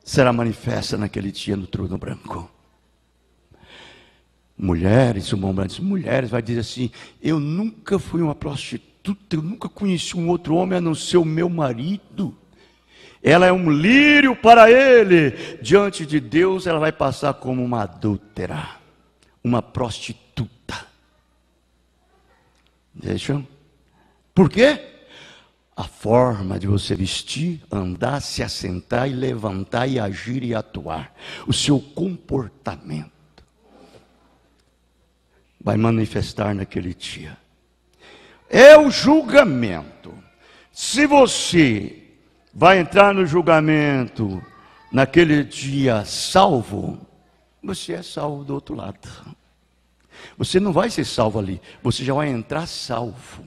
S1: Será manifesta naquele dia no trono branco. Mulheres, mulheres vai dizer assim: eu nunca fui uma prostituta, eu nunca conheci um outro homem a não ser o meu marido. Ela é um lírio para ele. Diante de Deus ela vai passar como uma adúltera, uma prostituta. Vejam. Por quê? A forma de você vestir, andar, se assentar e levantar e agir e atuar. O seu comportamento vai manifestar naquele dia. É o julgamento. Se você vai entrar no julgamento naquele dia salvo, você é salvo do outro lado. Você não vai ser salvo ali, você já vai entrar salvo.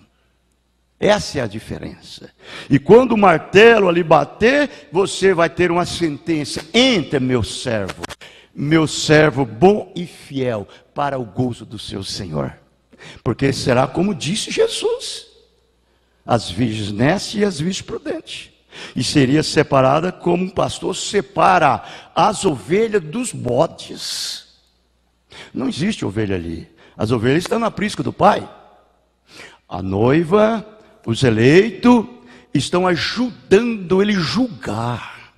S1: Essa é a diferença. E quando o martelo ali bater, você vai ter uma sentença: entra, meu servo bom e fiel, para o gozo do seu Senhor. Porque será como disse Jesus: as virgens nestas e as virgens prudentes. E seria separada como um pastor separa as ovelhas dos bodes. Não existe ovelha ali. As ovelhas estão na aprisca do Pai. A noiva, os eleitos, estão ajudando ele julgar.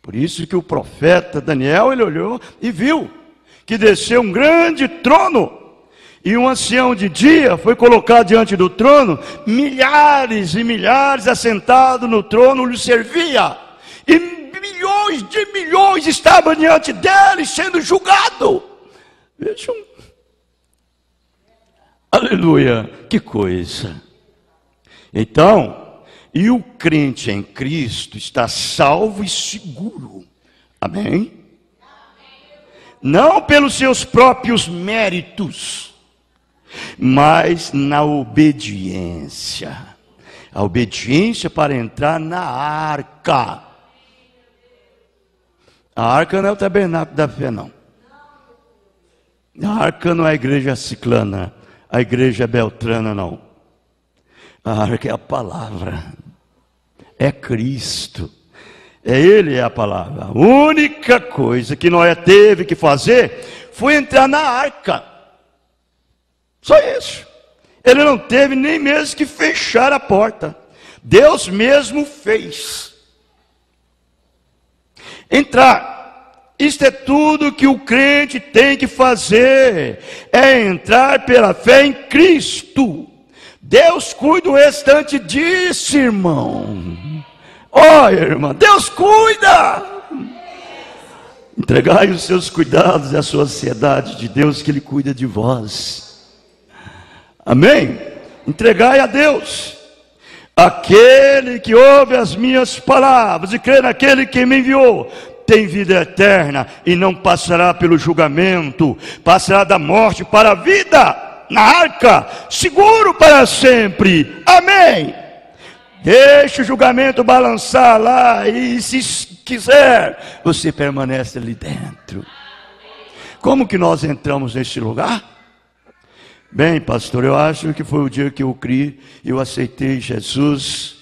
S1: Por isso que o profeta Daniel, ele olhou e viu que desceu um grande trono. E um ancião de dia foi colocado diante do trono, milhares e milhares assentados no trono lhe servia. E milhões de milhões estavam diante dele sendo julgados. Vejam. Aleluia, que coisa. Então, e o crente em Cristo está salvo e seguro. Amém? Não pelos seus próprios méritos, mas na obediência. A obediência para entrar na arca. A arca não é o tabernáculo da fé, não. A arca não é a igreja ciclana, a igreja beltrana, não. A arca é a palavra, é Cristo, Ele é a palavra. A única coisa que Noé teve que fazer foi entrar na arca. Só isso. Ele não teve nem mesmo que fechar a porta. Deus mesmo fez. Entrar. Isto é tudo que o crente tem que fazer. É entrar pela fé em Cristo. Deus cuida o restante disso, irmão. Olha, irmã, Deus cuida. Entregai os seus cuidados e a sua ansiedade de Deus, que Ele cuida de vós. Amém? Entregai a Deus. Aquele que ouve as minhas palavras e crê naquele que me enviou, tem vida eterna e não passará pelo julgamento, passará da morte para a vida, na arca, seguro para sempre. Amém? Deixa o julgamento balançar lá e, se quiser, você permanece ali dentro. Como que nós entramos nesse lugar? Bem, pastor, eu acho que foi o dia que eu criei, eu aceitei Jesus,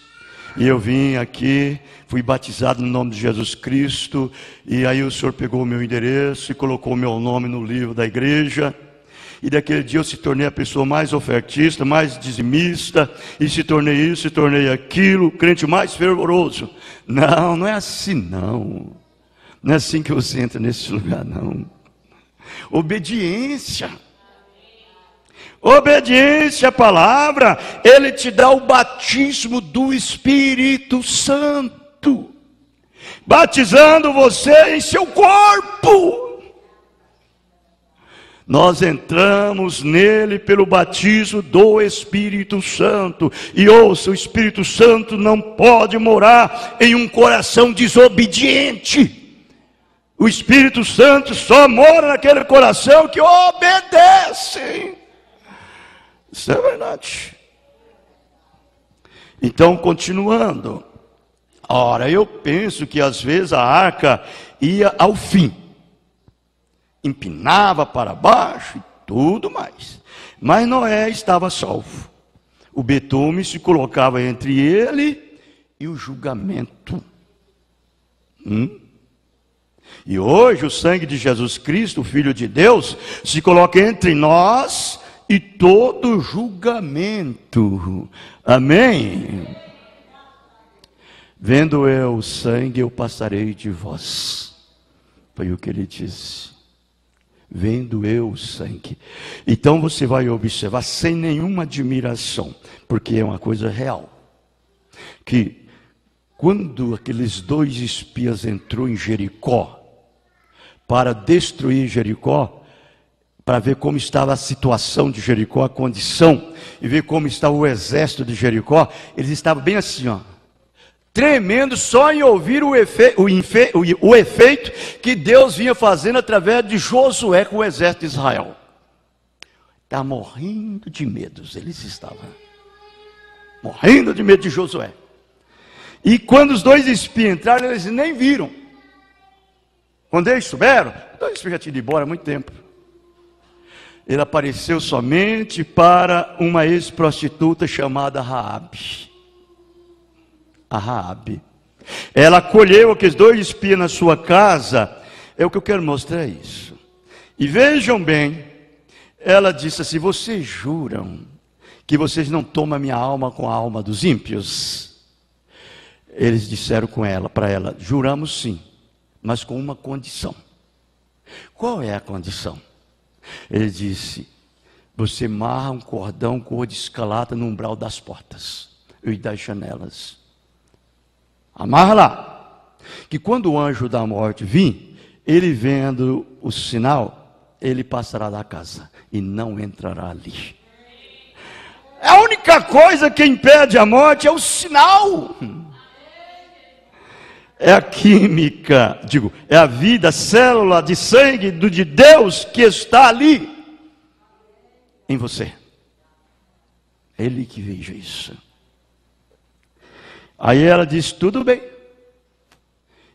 S1: e eu vim aqui, fui batizado no nome de Jesus Cristo, e aí o Senhor pegou o meu endereço e colocou o meu nome no livro da igreja, e daquele dia eu se tornei a pessoa mais ofertista, mais dizimista, e se tornei isso, se tornei aquilo, o crente mais fervoroso. Não, não é assim não. Não é assim que você entra nesse lugar, não. Obediência. Obediência à palavra, Ele te dá o batismo do Espírito Santo, batizando você em seu corpo. Nós entramos nele pelo batismo do Espírito Santo. E ouça, o Espírito Santo não pode morar em um coração desobediente. O Espírito Santo só mora naquele coração que obedece. Isso é verdade. Então, continuando. Ora, eu penso que às vezes a arca ia ao fim. Empinava para baixo e tudo mais. Mas Noé estava salvo. O betume se colocava entre ele e o julgamento. E hoje o sangue de Jesus Cristo, o Filho de Deus, se coloca entre nós e todo julgamento. Amém? Vendo eu o sangue, eu passarei de vós. Foi o que ele disse. Vendo eu o sangue. Então você vai observar sem nenhuma admiração, porque é uma coisa real, que quando aqueles 2 espias entrou em Jericó para destruir Jericó, para ver como estava a situação de Jericó, a condição, e ver como estava o exército de Jericó, eles estavam bem assim, ó, tremendo só em ouvir o efeito que Deus vinha fazendo através de Josué com o exército de Israel. Está morrendo de medo, eles estavam morrendo de medo de Josué. E quando os 2 espias entraram, eles nem viram. Quando eles souberam, os 2 espias já tinham ido embora há muito tempo. Ele apareceu somente para uma ex-prostituta chamada Raabe. A Raabe. Ela acolheu aqueles 2 espias na sua casa. É o que eu quero mostrar, é isso. E vejam bem, ela disse assim: vocês juram que vocês não tomam a minha alma com a alma dos ímpios? Eles disseram para ela: juramos sim, mas com uma condição. Qual é a condição? Ele disse: você amarra um cordão cor de escarlata no umbral das portas e das janelas. Amarra lá, que quando o anjo da morte vir, ele vendo o sinal, ele passará da casa e não entrará ali. A única coisa que impede a morte é o sinal. É a química, é a vida, a célula de sangue de Deus que está ali em você. Ele que veja isso. Aí ela disse: tudo bem.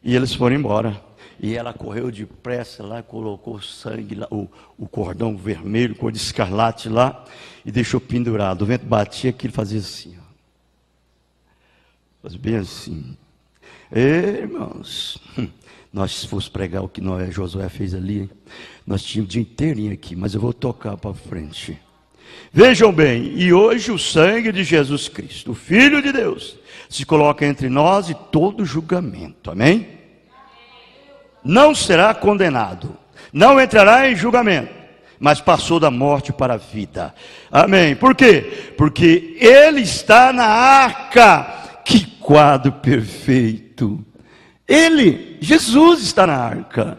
S1: E eles foram embora. E ela correu depressa lá, colocou sangue lá, o cordão vermelho, cor de escarlate lá, e deixou pendurado. O vento batia, aquilo fazia assim, ó. Faz bem assim. Irmãos, nós se fosse pregar o que Josué fez ali, hein? Nós tínhamos o dia inteirinho aqui, mas eu vou tocar para frente. Vejam bem, e hoje o sangue de Jesus Cristo, o Filho de Deus, se coloca entre nós e todo julgamento, amém? Não será condenado, não entrará em julgamento, mas passou da morte para a vida, amém? Por quê? Porque Ele está na arca. Que quadro perfeito! Ele, Jesus, está na arca.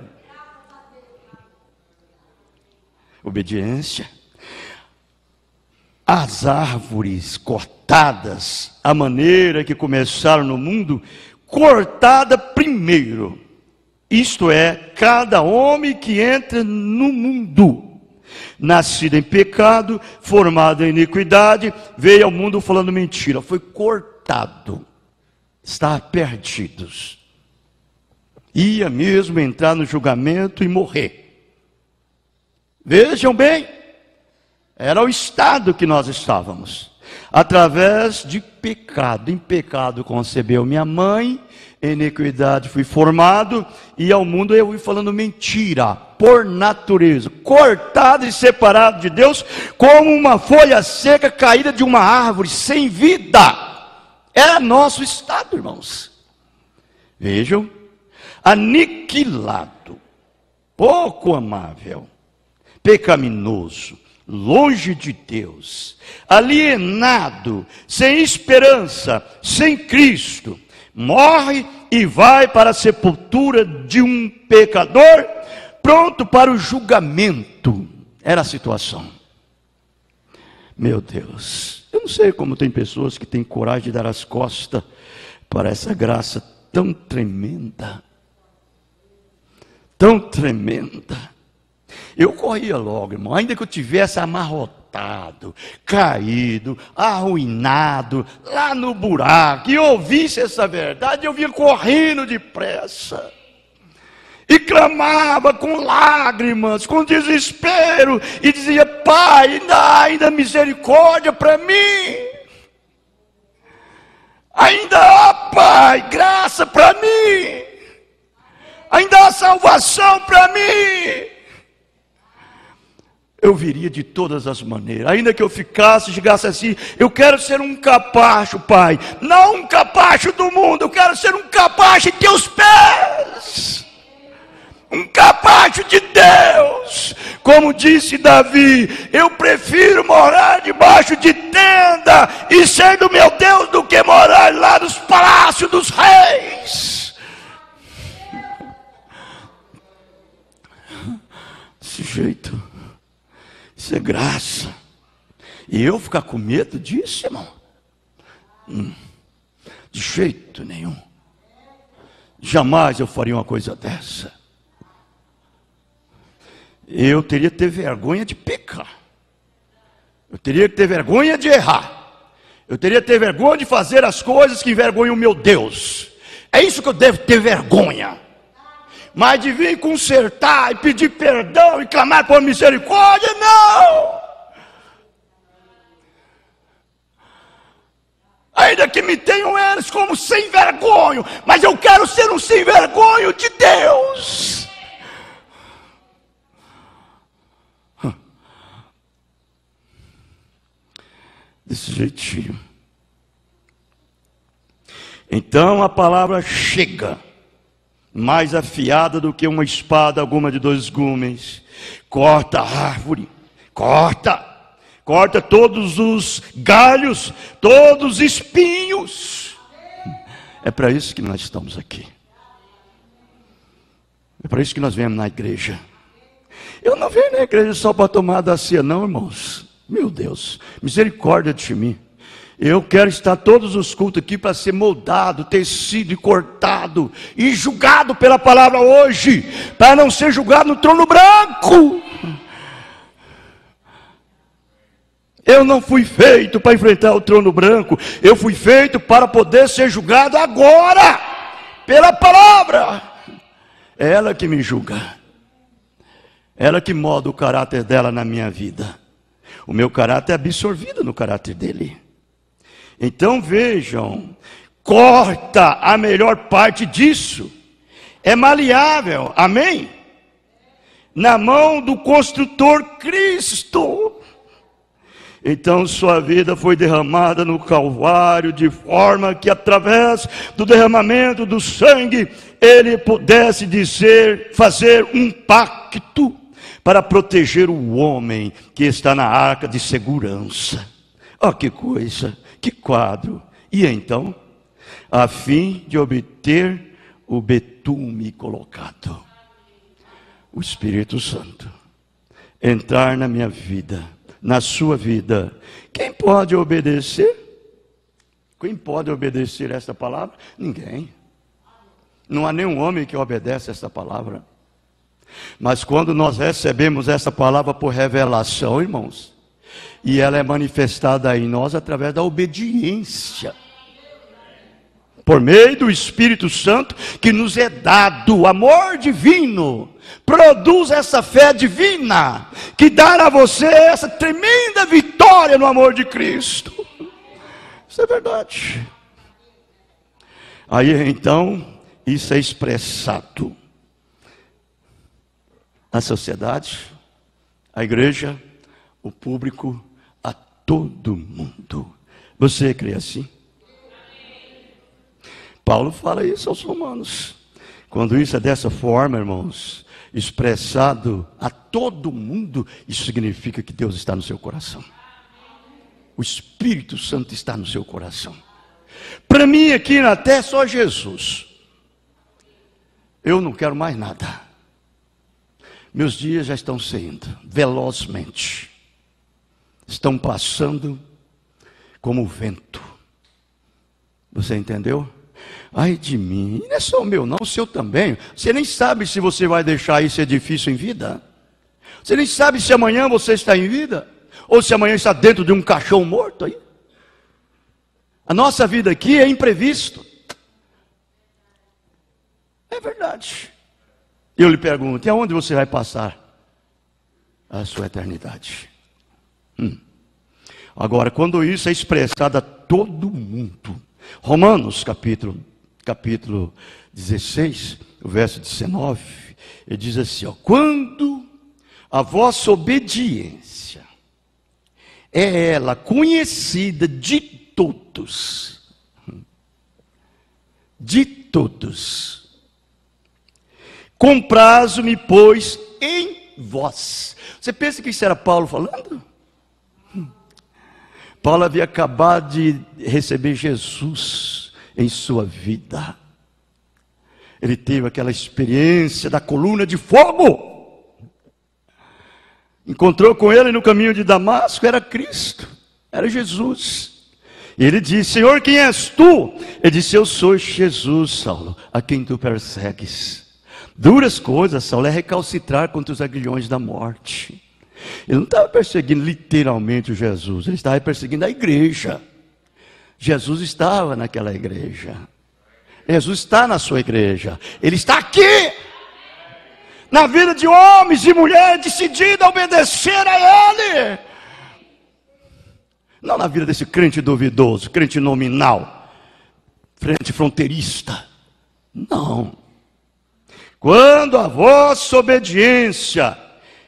S1: Obediência. As árvores cortadas, a maneira que começaram no mundo, cortada primeiro. Isto é, cada homem que entra no mundo, nascido em pecado, formado em iniquidade, veio ao mundo falando mentira, foi cortado, está perdidos. Ia mesmo entrar no julgamento e morrer. Vejam bem, era o estado que nós estávamos. Através de pecado, em pecado concebeu minha mãe, em iniquidade fui formado, e ao mundo eu fui falando mentira, por natureza, cortado e separado de Deus, como uma folha seca caída de uma árvore sem vida. É nosso estado, irmãos. Vejam, aniquilado, pouco amável, pecaminoso, longe de Deus, alienado, sem esperança, sem Cristo, morre e vai para a sepultura de um pecador, pronto para o julgamento. Era a situação. Meu Deus, eu não sei como tem pessoas que têm coragem de dar as costas para essa graça tão tremenda. Tão tremenda. Eu corria logo, irmão, ainda que eu tivesse amarrotado, caído, arruinado, lá no buraco, e ouvisse essa verdade, eu vinha correndo depressa. E clamava com lágrimas, com desespero, e dizia: Pai, ainda misericórdia para mim. Ainda há, Pai, graça para mim. Ainda há salvação para mim. Eu viria de todas as maneiras, ainda que eu chegasse assim: eu quero ser um capacho, Pai, não um capacho do mundo, eu quero ser um capacho em teus pés, um capacho de Deus. Como disse Davi: eu prefiro morar debaixo de tenda e ser do meu Deus do que morar lá nos palácios dos reis. Desse jeito, isso é graça. E eu ficar com medo disso, irmão? De jeito nenhum. Jamais eu faria uma coisa dessa. Eu teria que ter vergonha de pecar. Eu teria que ter vergonha de errar. Eu teria que ter vergonha de fazer as coisas que envergonham o meu Deus. É isso que eu devo ter vergonha. Mas de vir consertar e pedir perdão e clamar por misericórdia, não. Ainda que me tenham eles como sem vergonha, mas eu quero ser um sem vergonha de Deus. Desse jeitinho. Então a palavra chega, mais afiada do que uma espada alguma de 2 gumes, corta a árvore, corta todos os galhos, todos os espinhos. É para isso que nós estamos aqui. É para isso que nós viemos na igreja. Eu não venho na igreja só para tomar da ceia, não, irmãos. Meu Deus, misericórdia de mim. Eu quero estar todos os cultos aqui para ser moldado, tecido e cortado e julgado pela palavra hoje, para não ser julgado no trono branco. Eu não fui feito para enfrentar o trono branco, eu fui feito para poder ser julgado agora, pela palavra. É ela que me julga. Ela que molda o caráter dela na minha vida. O meu caráter é absorvido no caráter dele. Então vejam, corta a melhor parte disso. É maleável, amém? Na mão do construtor Cristo. Então sua vida foi derramada no Calvário, de forma que através do derramamento do sangue, ele pudesse fazer um pacto para proteger o homem que está na arca de segurança. Oh, que coisa, que quadro! E então, a fim de obter o betume colocado, o Espírito Santo entrar na minha vida, na sua vida. Quem pode obedecer? Quem pode obedecer esta palavra? Ninguém. Não há nenhum homem que obedece esta palavra. Mas quando nós recebemos essa palavra por revelação, irmãos, e ela é manifestada em nós através da obediência, por meio do Espírito Santo que nos é dado, o amor divino produz essa fé divina que dá a você essa tremenda vitória no amor de Cristo. Isso é verdade. Aí então isso é expressado na sociedade, a igreja, o público, a todo mundo. Você crê assim? Paulo fala isso aos romanos. Quando isso é dessa forma, irmãos, expressado a todo mundo, isso significa que Deus está no seu coração. O Espírito Santo está no seu coração. Para mim aqui na terra só Jesus. Eu não quero mais nada. Meus dias já estão saindo velozmente. Estão passando como o vento. Você entendeu? Ai de mim, não é só o meu não, o seu também. Você nem sabe se você vai deixar esse edifício em vida. Você nem sabe se amanhã você está em vida, ou se amanhã está dentro de um caixão morto aí. A nossa vida aqui é imprevisto. É verdade. Eu lhe pergunto, e aonde você vai passar a sua eternidade? Agora, quando isso é expressado a todo mundo, Romanos capítulo 16, o verso 19, ele diz assim, ó, quando a vossa obediência é ela conhecida de todos, comprazo-me, pois, em vós. Você pensa que isso era Paulo falando? Paulo havia acabado de receber Jesus em sua vida. Ele teve aquela experiência da coluna de fogo. Encontrou com ele no caminho de Damasco, era Cristo, era Jesus. E ele disse, Senhor, quem és tu? Ele disse, eu sou Jesus, Saulo, a quem tu persegues. Duras coisas, Saulo, é recalcitrar contra os aguilhões da morte. Ele não estava perseguindo literalmente o Jesus, ele estava perseguindo a igreja. Jesus estava naquela igreja. Jesus está na sua igreja. Ele está aqui, na vida de homens e mulheres decididos a obedecer a Ele. Não na vida desse crente duvidoso, crente nominal, crente fronteirista. Não. Quando a vossa obediência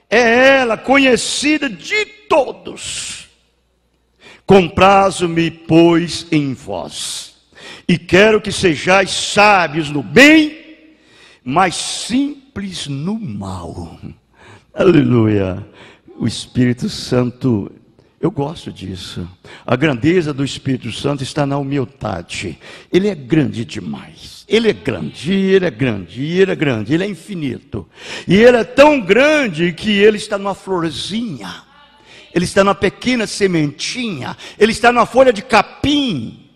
S1: é ela conhecida de todos, comprazo-me, pois, em vós, e quero que sejais sábios no bem, mas simples no mal. Aleluia. O Espírito Santo, eu gosto disso. A grandeza do Espírito Santo está na humildade. Ele é grande demais. Ele é grande, ele é grande, ele é grande, ele é infinito. E ele é tão grande que ele está numa florzinha. Ele está numa pequena sementinha. Ele está numa folha de capim.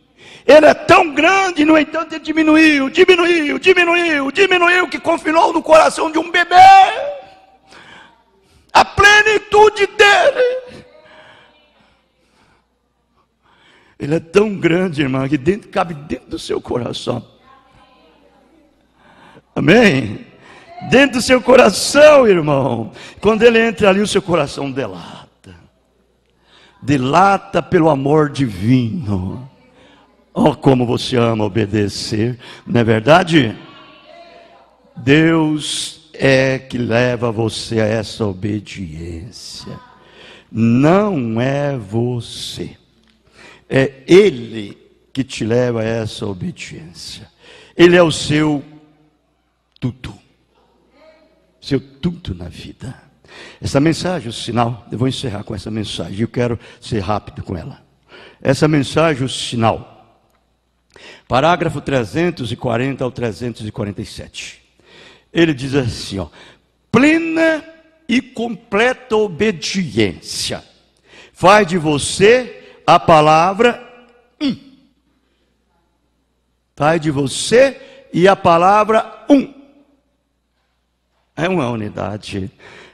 S1: Ele é tão grande, no entanto, ele diminuiu, que confinou no coração de um bebê a plenitude dele. Ele é tão grande, irmão, que cabe dentro do seu coração. Amém? Dentro do seu coração, irmão. Quando ele entra ali, o seu coração delata. Delata pelo amor divino. Oh, como você ama obedecer, não é verdade? Deus é que leva você a essa obediência. Não é você. É Ele que te leva a essa obediência. Ele é o seu tudo. Seu tudo na vida. Essa mensagem, o sinal, eu vou encerrar com essa mensagem. Eu quero ser rápido com ela. Essa mensagem, o sinal. Parágrafo 340 ao 347. Ele diz assim, ó: plena e completa obediência faz de você a palavra faz de você e a palavra é uma unidade.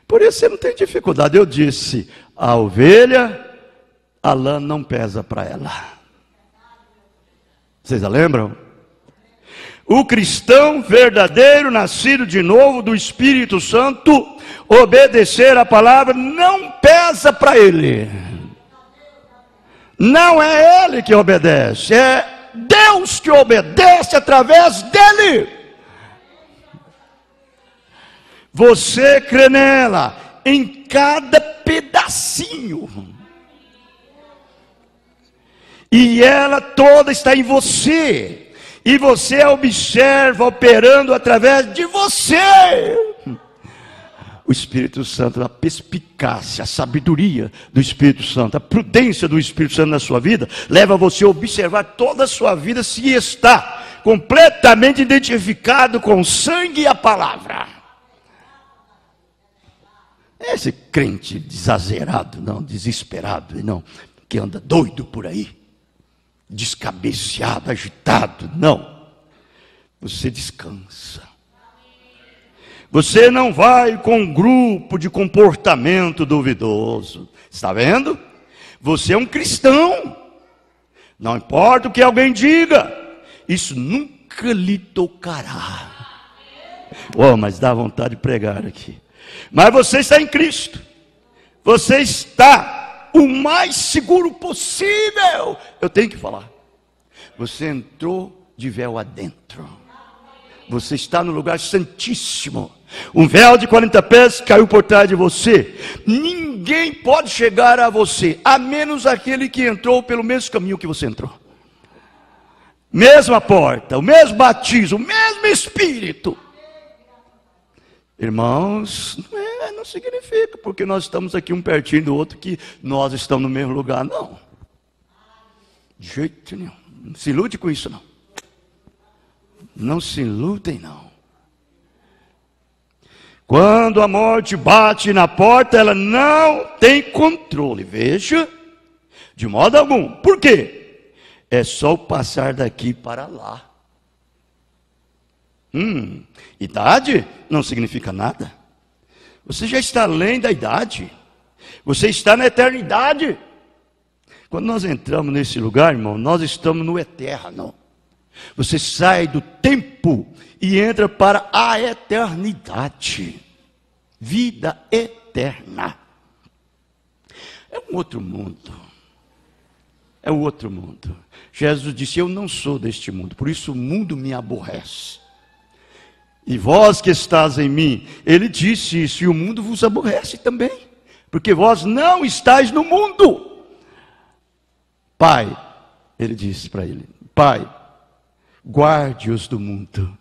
S1: Por isso você não tem dificuldade. Eu disse, a ovelha, a lã não pesa para ela. Vocês já lembram? O cristão verdadeiro, nascido de novo do Espírito Santo, obedecer a palavra não pesa para ele. Não é ele que obedece, é Deus que obedece através dele. Você crê nela em cada pedacinho. E ela toda está em você. E você a observa operando através de você. O Espírito Santo, a perspicácia, a sabedoria do Espírito Santo, a prudência do Espírito Santo na sua vida, leva você a observar toda a sua vida se está completamente identificado com o sangue e a palavra. Esse crente desazerado, não, desesperado, não, que anda doido por aí, descabeceado, agitado, não. Você descansa. Você não vai com um grupo de comportamento duvidoso. Está vendo? Você é um cristão. Não importa o que alguém diga, isso nunca lhe tocará. Oh, mas dá vontade de pregar aqui. Mas você está em Cristo. Você está o mais seguro possível. Eu tenho que falar. Você entrou de véu adentro. Você está no lugar santíssimo. Um véu de 40 pés caiu por trás de você. Ninguém pode chegar a você, a menos aquele que entrou pelo mesmo caminho que você entrou. Mesma porta, o mesmo batismo, o mesmo Espírito. Irmãos, não significa porque nós estamos aqui um pertinho do outro que nós estamos no mesmo lugar, não. De jeito nenhum. Não se ilude com isso, não. Não se iludem, não. Quando a morte bate na porta, ela não tem controle. Veja, de modo algum. Por quê? É só o passar daqui para lá. Idade não significa nada. Você já está além da idade. Você está na eternidade. Quando nós entramos nesse lugar, irmão, nós estamos no eterno. Você sai do tempo e entra para a eternidade. Vida eterna. É um outro mundo. É um outro mundo. Jesus disse, eu não sou deste mundo, por isso o mundo me aborrece. E vós que estás em mim, ele disse isso, e o mundo vos aborrece também, porque vós não estáis no mundo. Pai, ele disse para ele, Pai, guarde-os do mundo,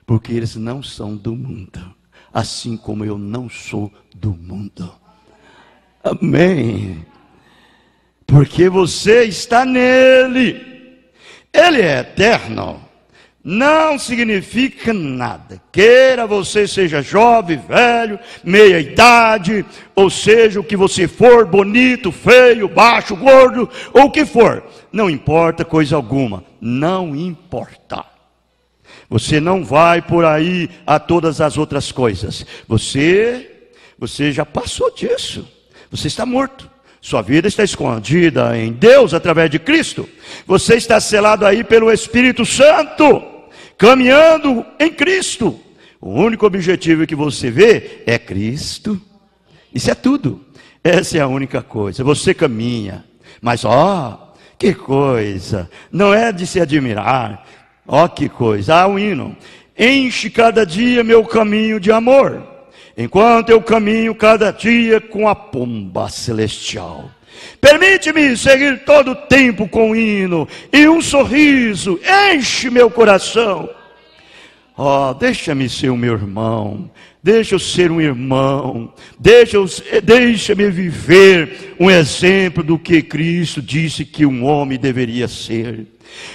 S1: porque eles não são do mundo, assim como eu não sou do mundo. Amém. Porque você está nele. Ele é eterno. Não significa nada. Queira você seja jovem, velho, meia idade, ou seja o que você for, bonito, feio, baixo, gordo, ou o que for. Não importa coisa alguma. Não importa. Você não vai por aí a todas as outras coisas. Você já passou disso. Você está morto. Sua vida está escondida em Deus através de Cristo. Você está selado aí pelo Espírito Santo, caminhando em Cristo. O único objetivo que você vê é Cristo. Isso é tudo. Essa é a única coisa. Você caminha, mas que coisa, não é de se admirar. Que coisa. Há um hino: enche cada dia meu caminho de amor, enquanto eu caminho cada dia com a pomba celestial. Permite-me seguir todo o tempo com um hino e um sorriso, enche meu coração. Deixa-me ser o meu irmão, deixa eu ser um irmão, deixa-me viver um exemplo do que Cristo disse que um homem deveria ser.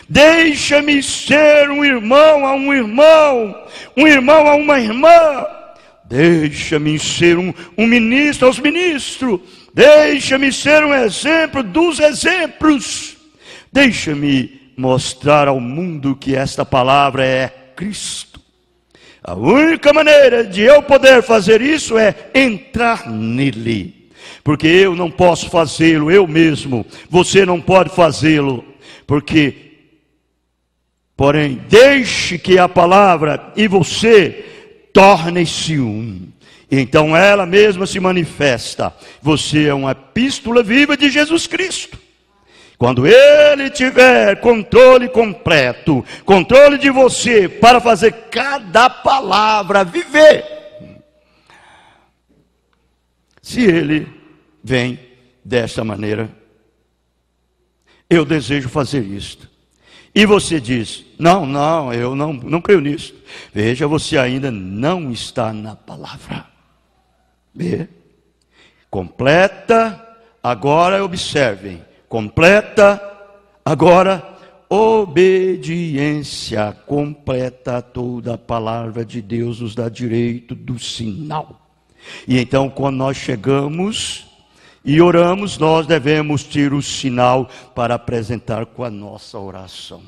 S1: Deixa-me ser um irmão a um irmão, um irmão a uma irmã. Deixa-me ser um ministro aos ministros. Deixa-me ser um exemplo dos exemplos. Deixa-me mostrar ao mundo que esta palavra é Cristo. A única maneira de eu poder fazer isso é entrar nele, porque eu não posso fazê-lo eu mesmo, você não pode fazê-lo, porém, deixe que a palavra e você tornem-se um, e então ela mesma se manifesta. Você é uma epístola viva de Jesus Cristo. Quando Ele tiver controle completo, controle de você, para fazer cada palavra viver. Se Ele vem desta maneira, eu desejo fazer isto. E você diz: não, eu não creio nisso. Veja, você ainda não está na palavra. Vê? Completa, agora observem. Completa, agora, obediência completa. Toda a palavra de Deus nos dá direito do sinal. E então, quando nós chegamos e oramos, nós devemos ter o sinal para apresentar com a nossa oração.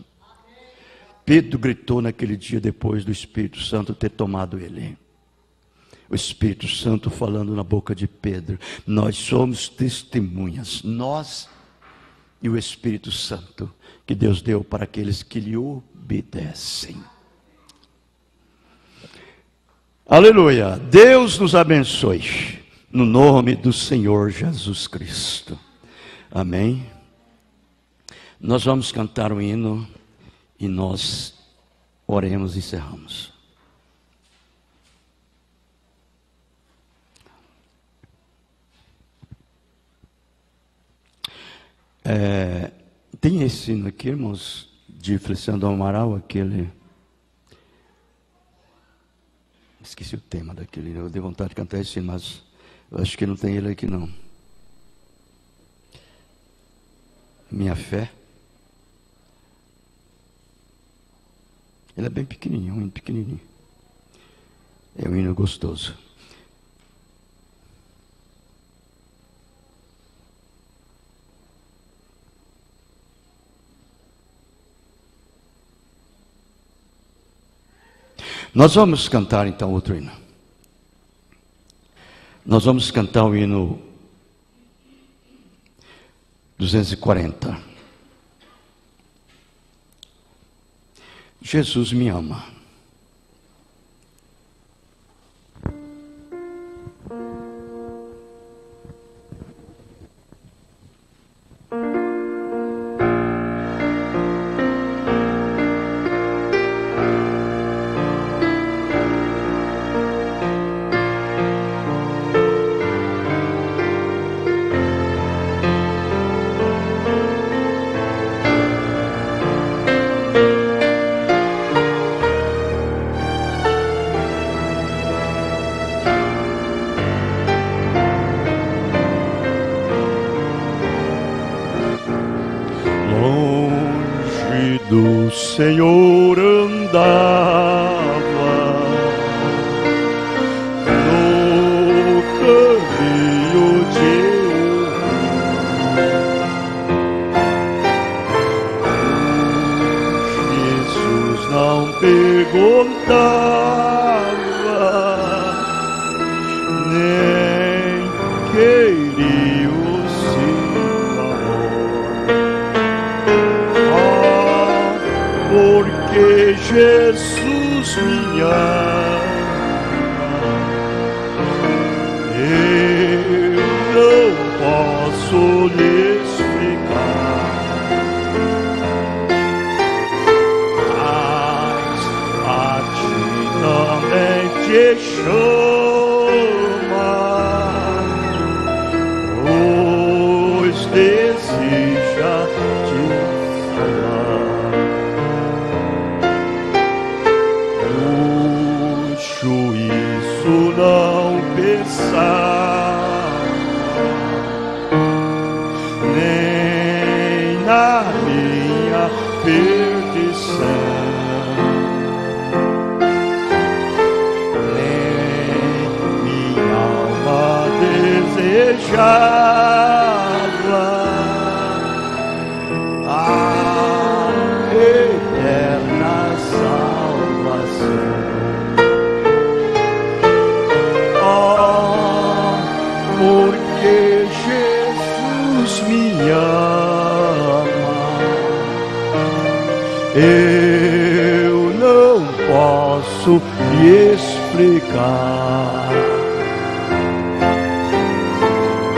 S1: Pedro gritou naquele dia, depois do Espírito Santo ter tomado ele. O Espírito Santo falando na boca de Pedro: nós somos testemunhas, nós e o Espírito Santo que Deus deu para aqueles que lhe obedecem. Aleluia. Deus nos abençoe, no nome do Senhor Jesus Cristo. Amém. Nós vamos cantar um hino e nós oremos e encerramos. Tem esse hino aqui, irmãos, de Feliciano do Amaral, aquele... Esqueci o tema daquele, eu dei vontade de cantar esse hino, mas eu acho que não tem ele aqui não. Minha fé. Ele é bem pequenininho, um hino pequenininho. É um hino gostoso. Nós vamos cantar então outro hino. Nós vamos cantar o hino 240. Jesus me ama. Do Senhor andava no caminho de Jesus não perguntava, nem queria o seu amor, porque Jesus me ama. lhe explicar, mas a ti também te chama, pois deseja te falar. O juízo não pensar, nem na minha perdição, nem minha alma desejava a eterna salvação. Porque Jesus me ama, eu não posso lhe explicar,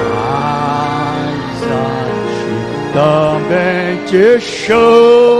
S1: mas a ti também te chama.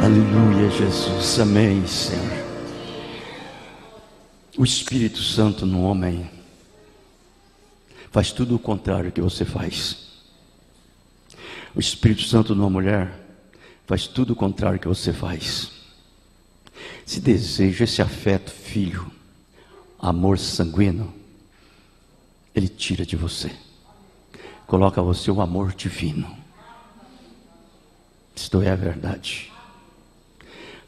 S1: Aleluia, Jesus, amém, Senhor. O Espírito Santo no homem faz tudo o contrário que você faz. O Espírito Santo numa mulher faz tudo o contrário que você faz. Se deseja esse afeto, filho, amor sanguíneo, ele tira de você, coloca a você o amor divino. Isto é a verdade.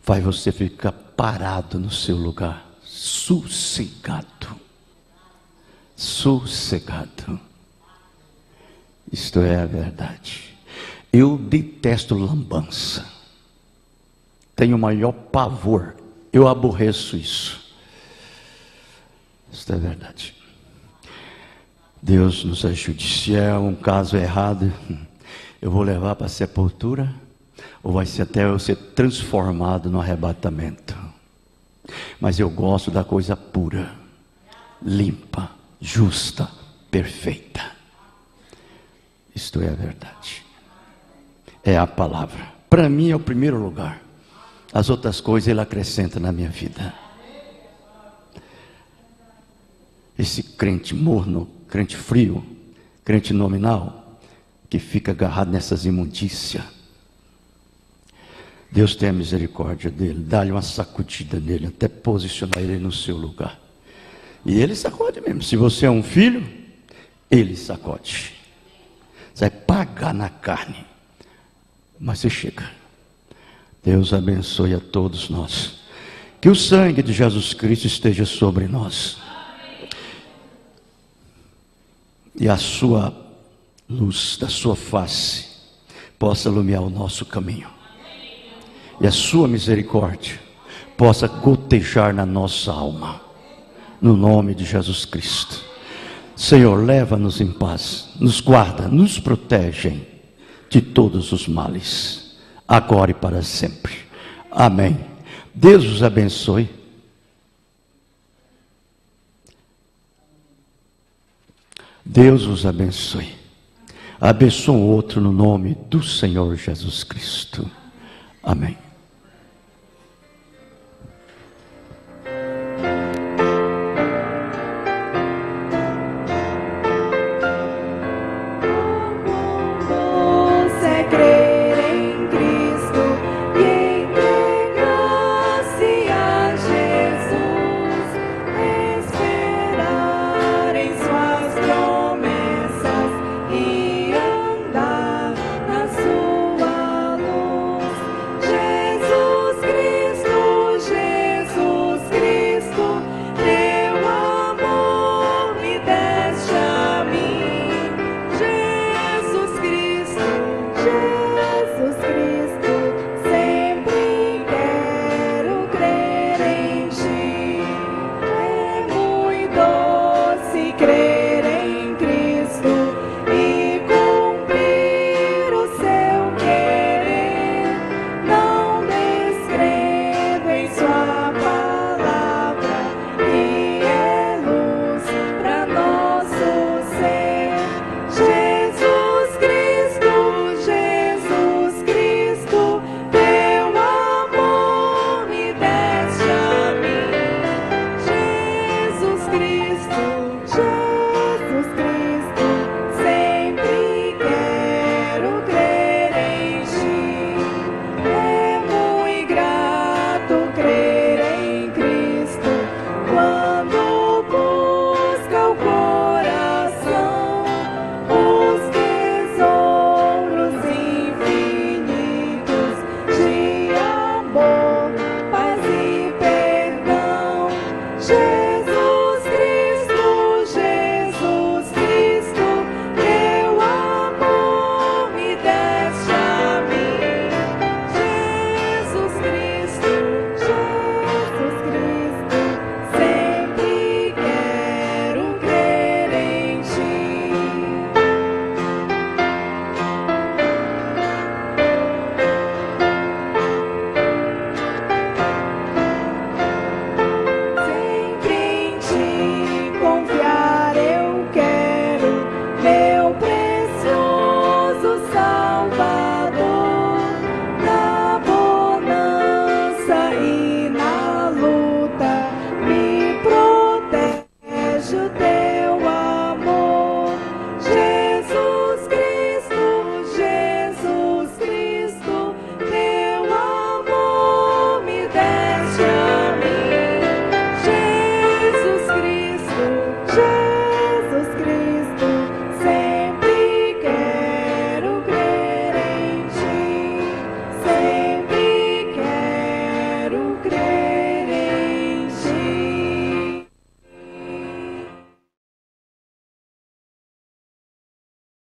S1: Faz você ficar parado no seu lugar, sossegado. Sossegado. Isto é a verdade. Eu detesto lambança. Tenho o maior pavor. Eu aborreço isso. Isto é verdade. Deus nos ajude. Se é um caso errado, eu vou levar para a sepultura ou vai ser até eu ser transformado no arrebatamento. Mas eu gosto da coisa pura, limpa, justa, perfeita. Isto é a verdade. É a palavra. Para mim é o primeiro lugar. As outras coisas Ele acrescenta na minha vida. Esse crente morno, crente frio, crente nominal, que fica agarrado nessas imundícias, Deus tenha misericórdia dele, dá-lhe uma sacudida nele, até posicionar ele no seu lugar. E ele sacode mesmo. Se você é um filho, ele sacode. Você vai pagar na carne, mas você chega. Deus abençoe a todos nós. Que o sangue de Jesus Cristo esteja sobre nós. E a sua luz da sua face possa iluminar o nosso caminho. E a sua misericórdia possa gotejar na nossa alma. No nome de Jesus Cristo. Senhor, leva-nos em paz. Nos guarda, nos protege de todos os males. Agora e para sempre. Amém. Deus os abençoe. Deus os abençoe. Abençoe o outro no nome do Senhor Jesus Cristo. Amém.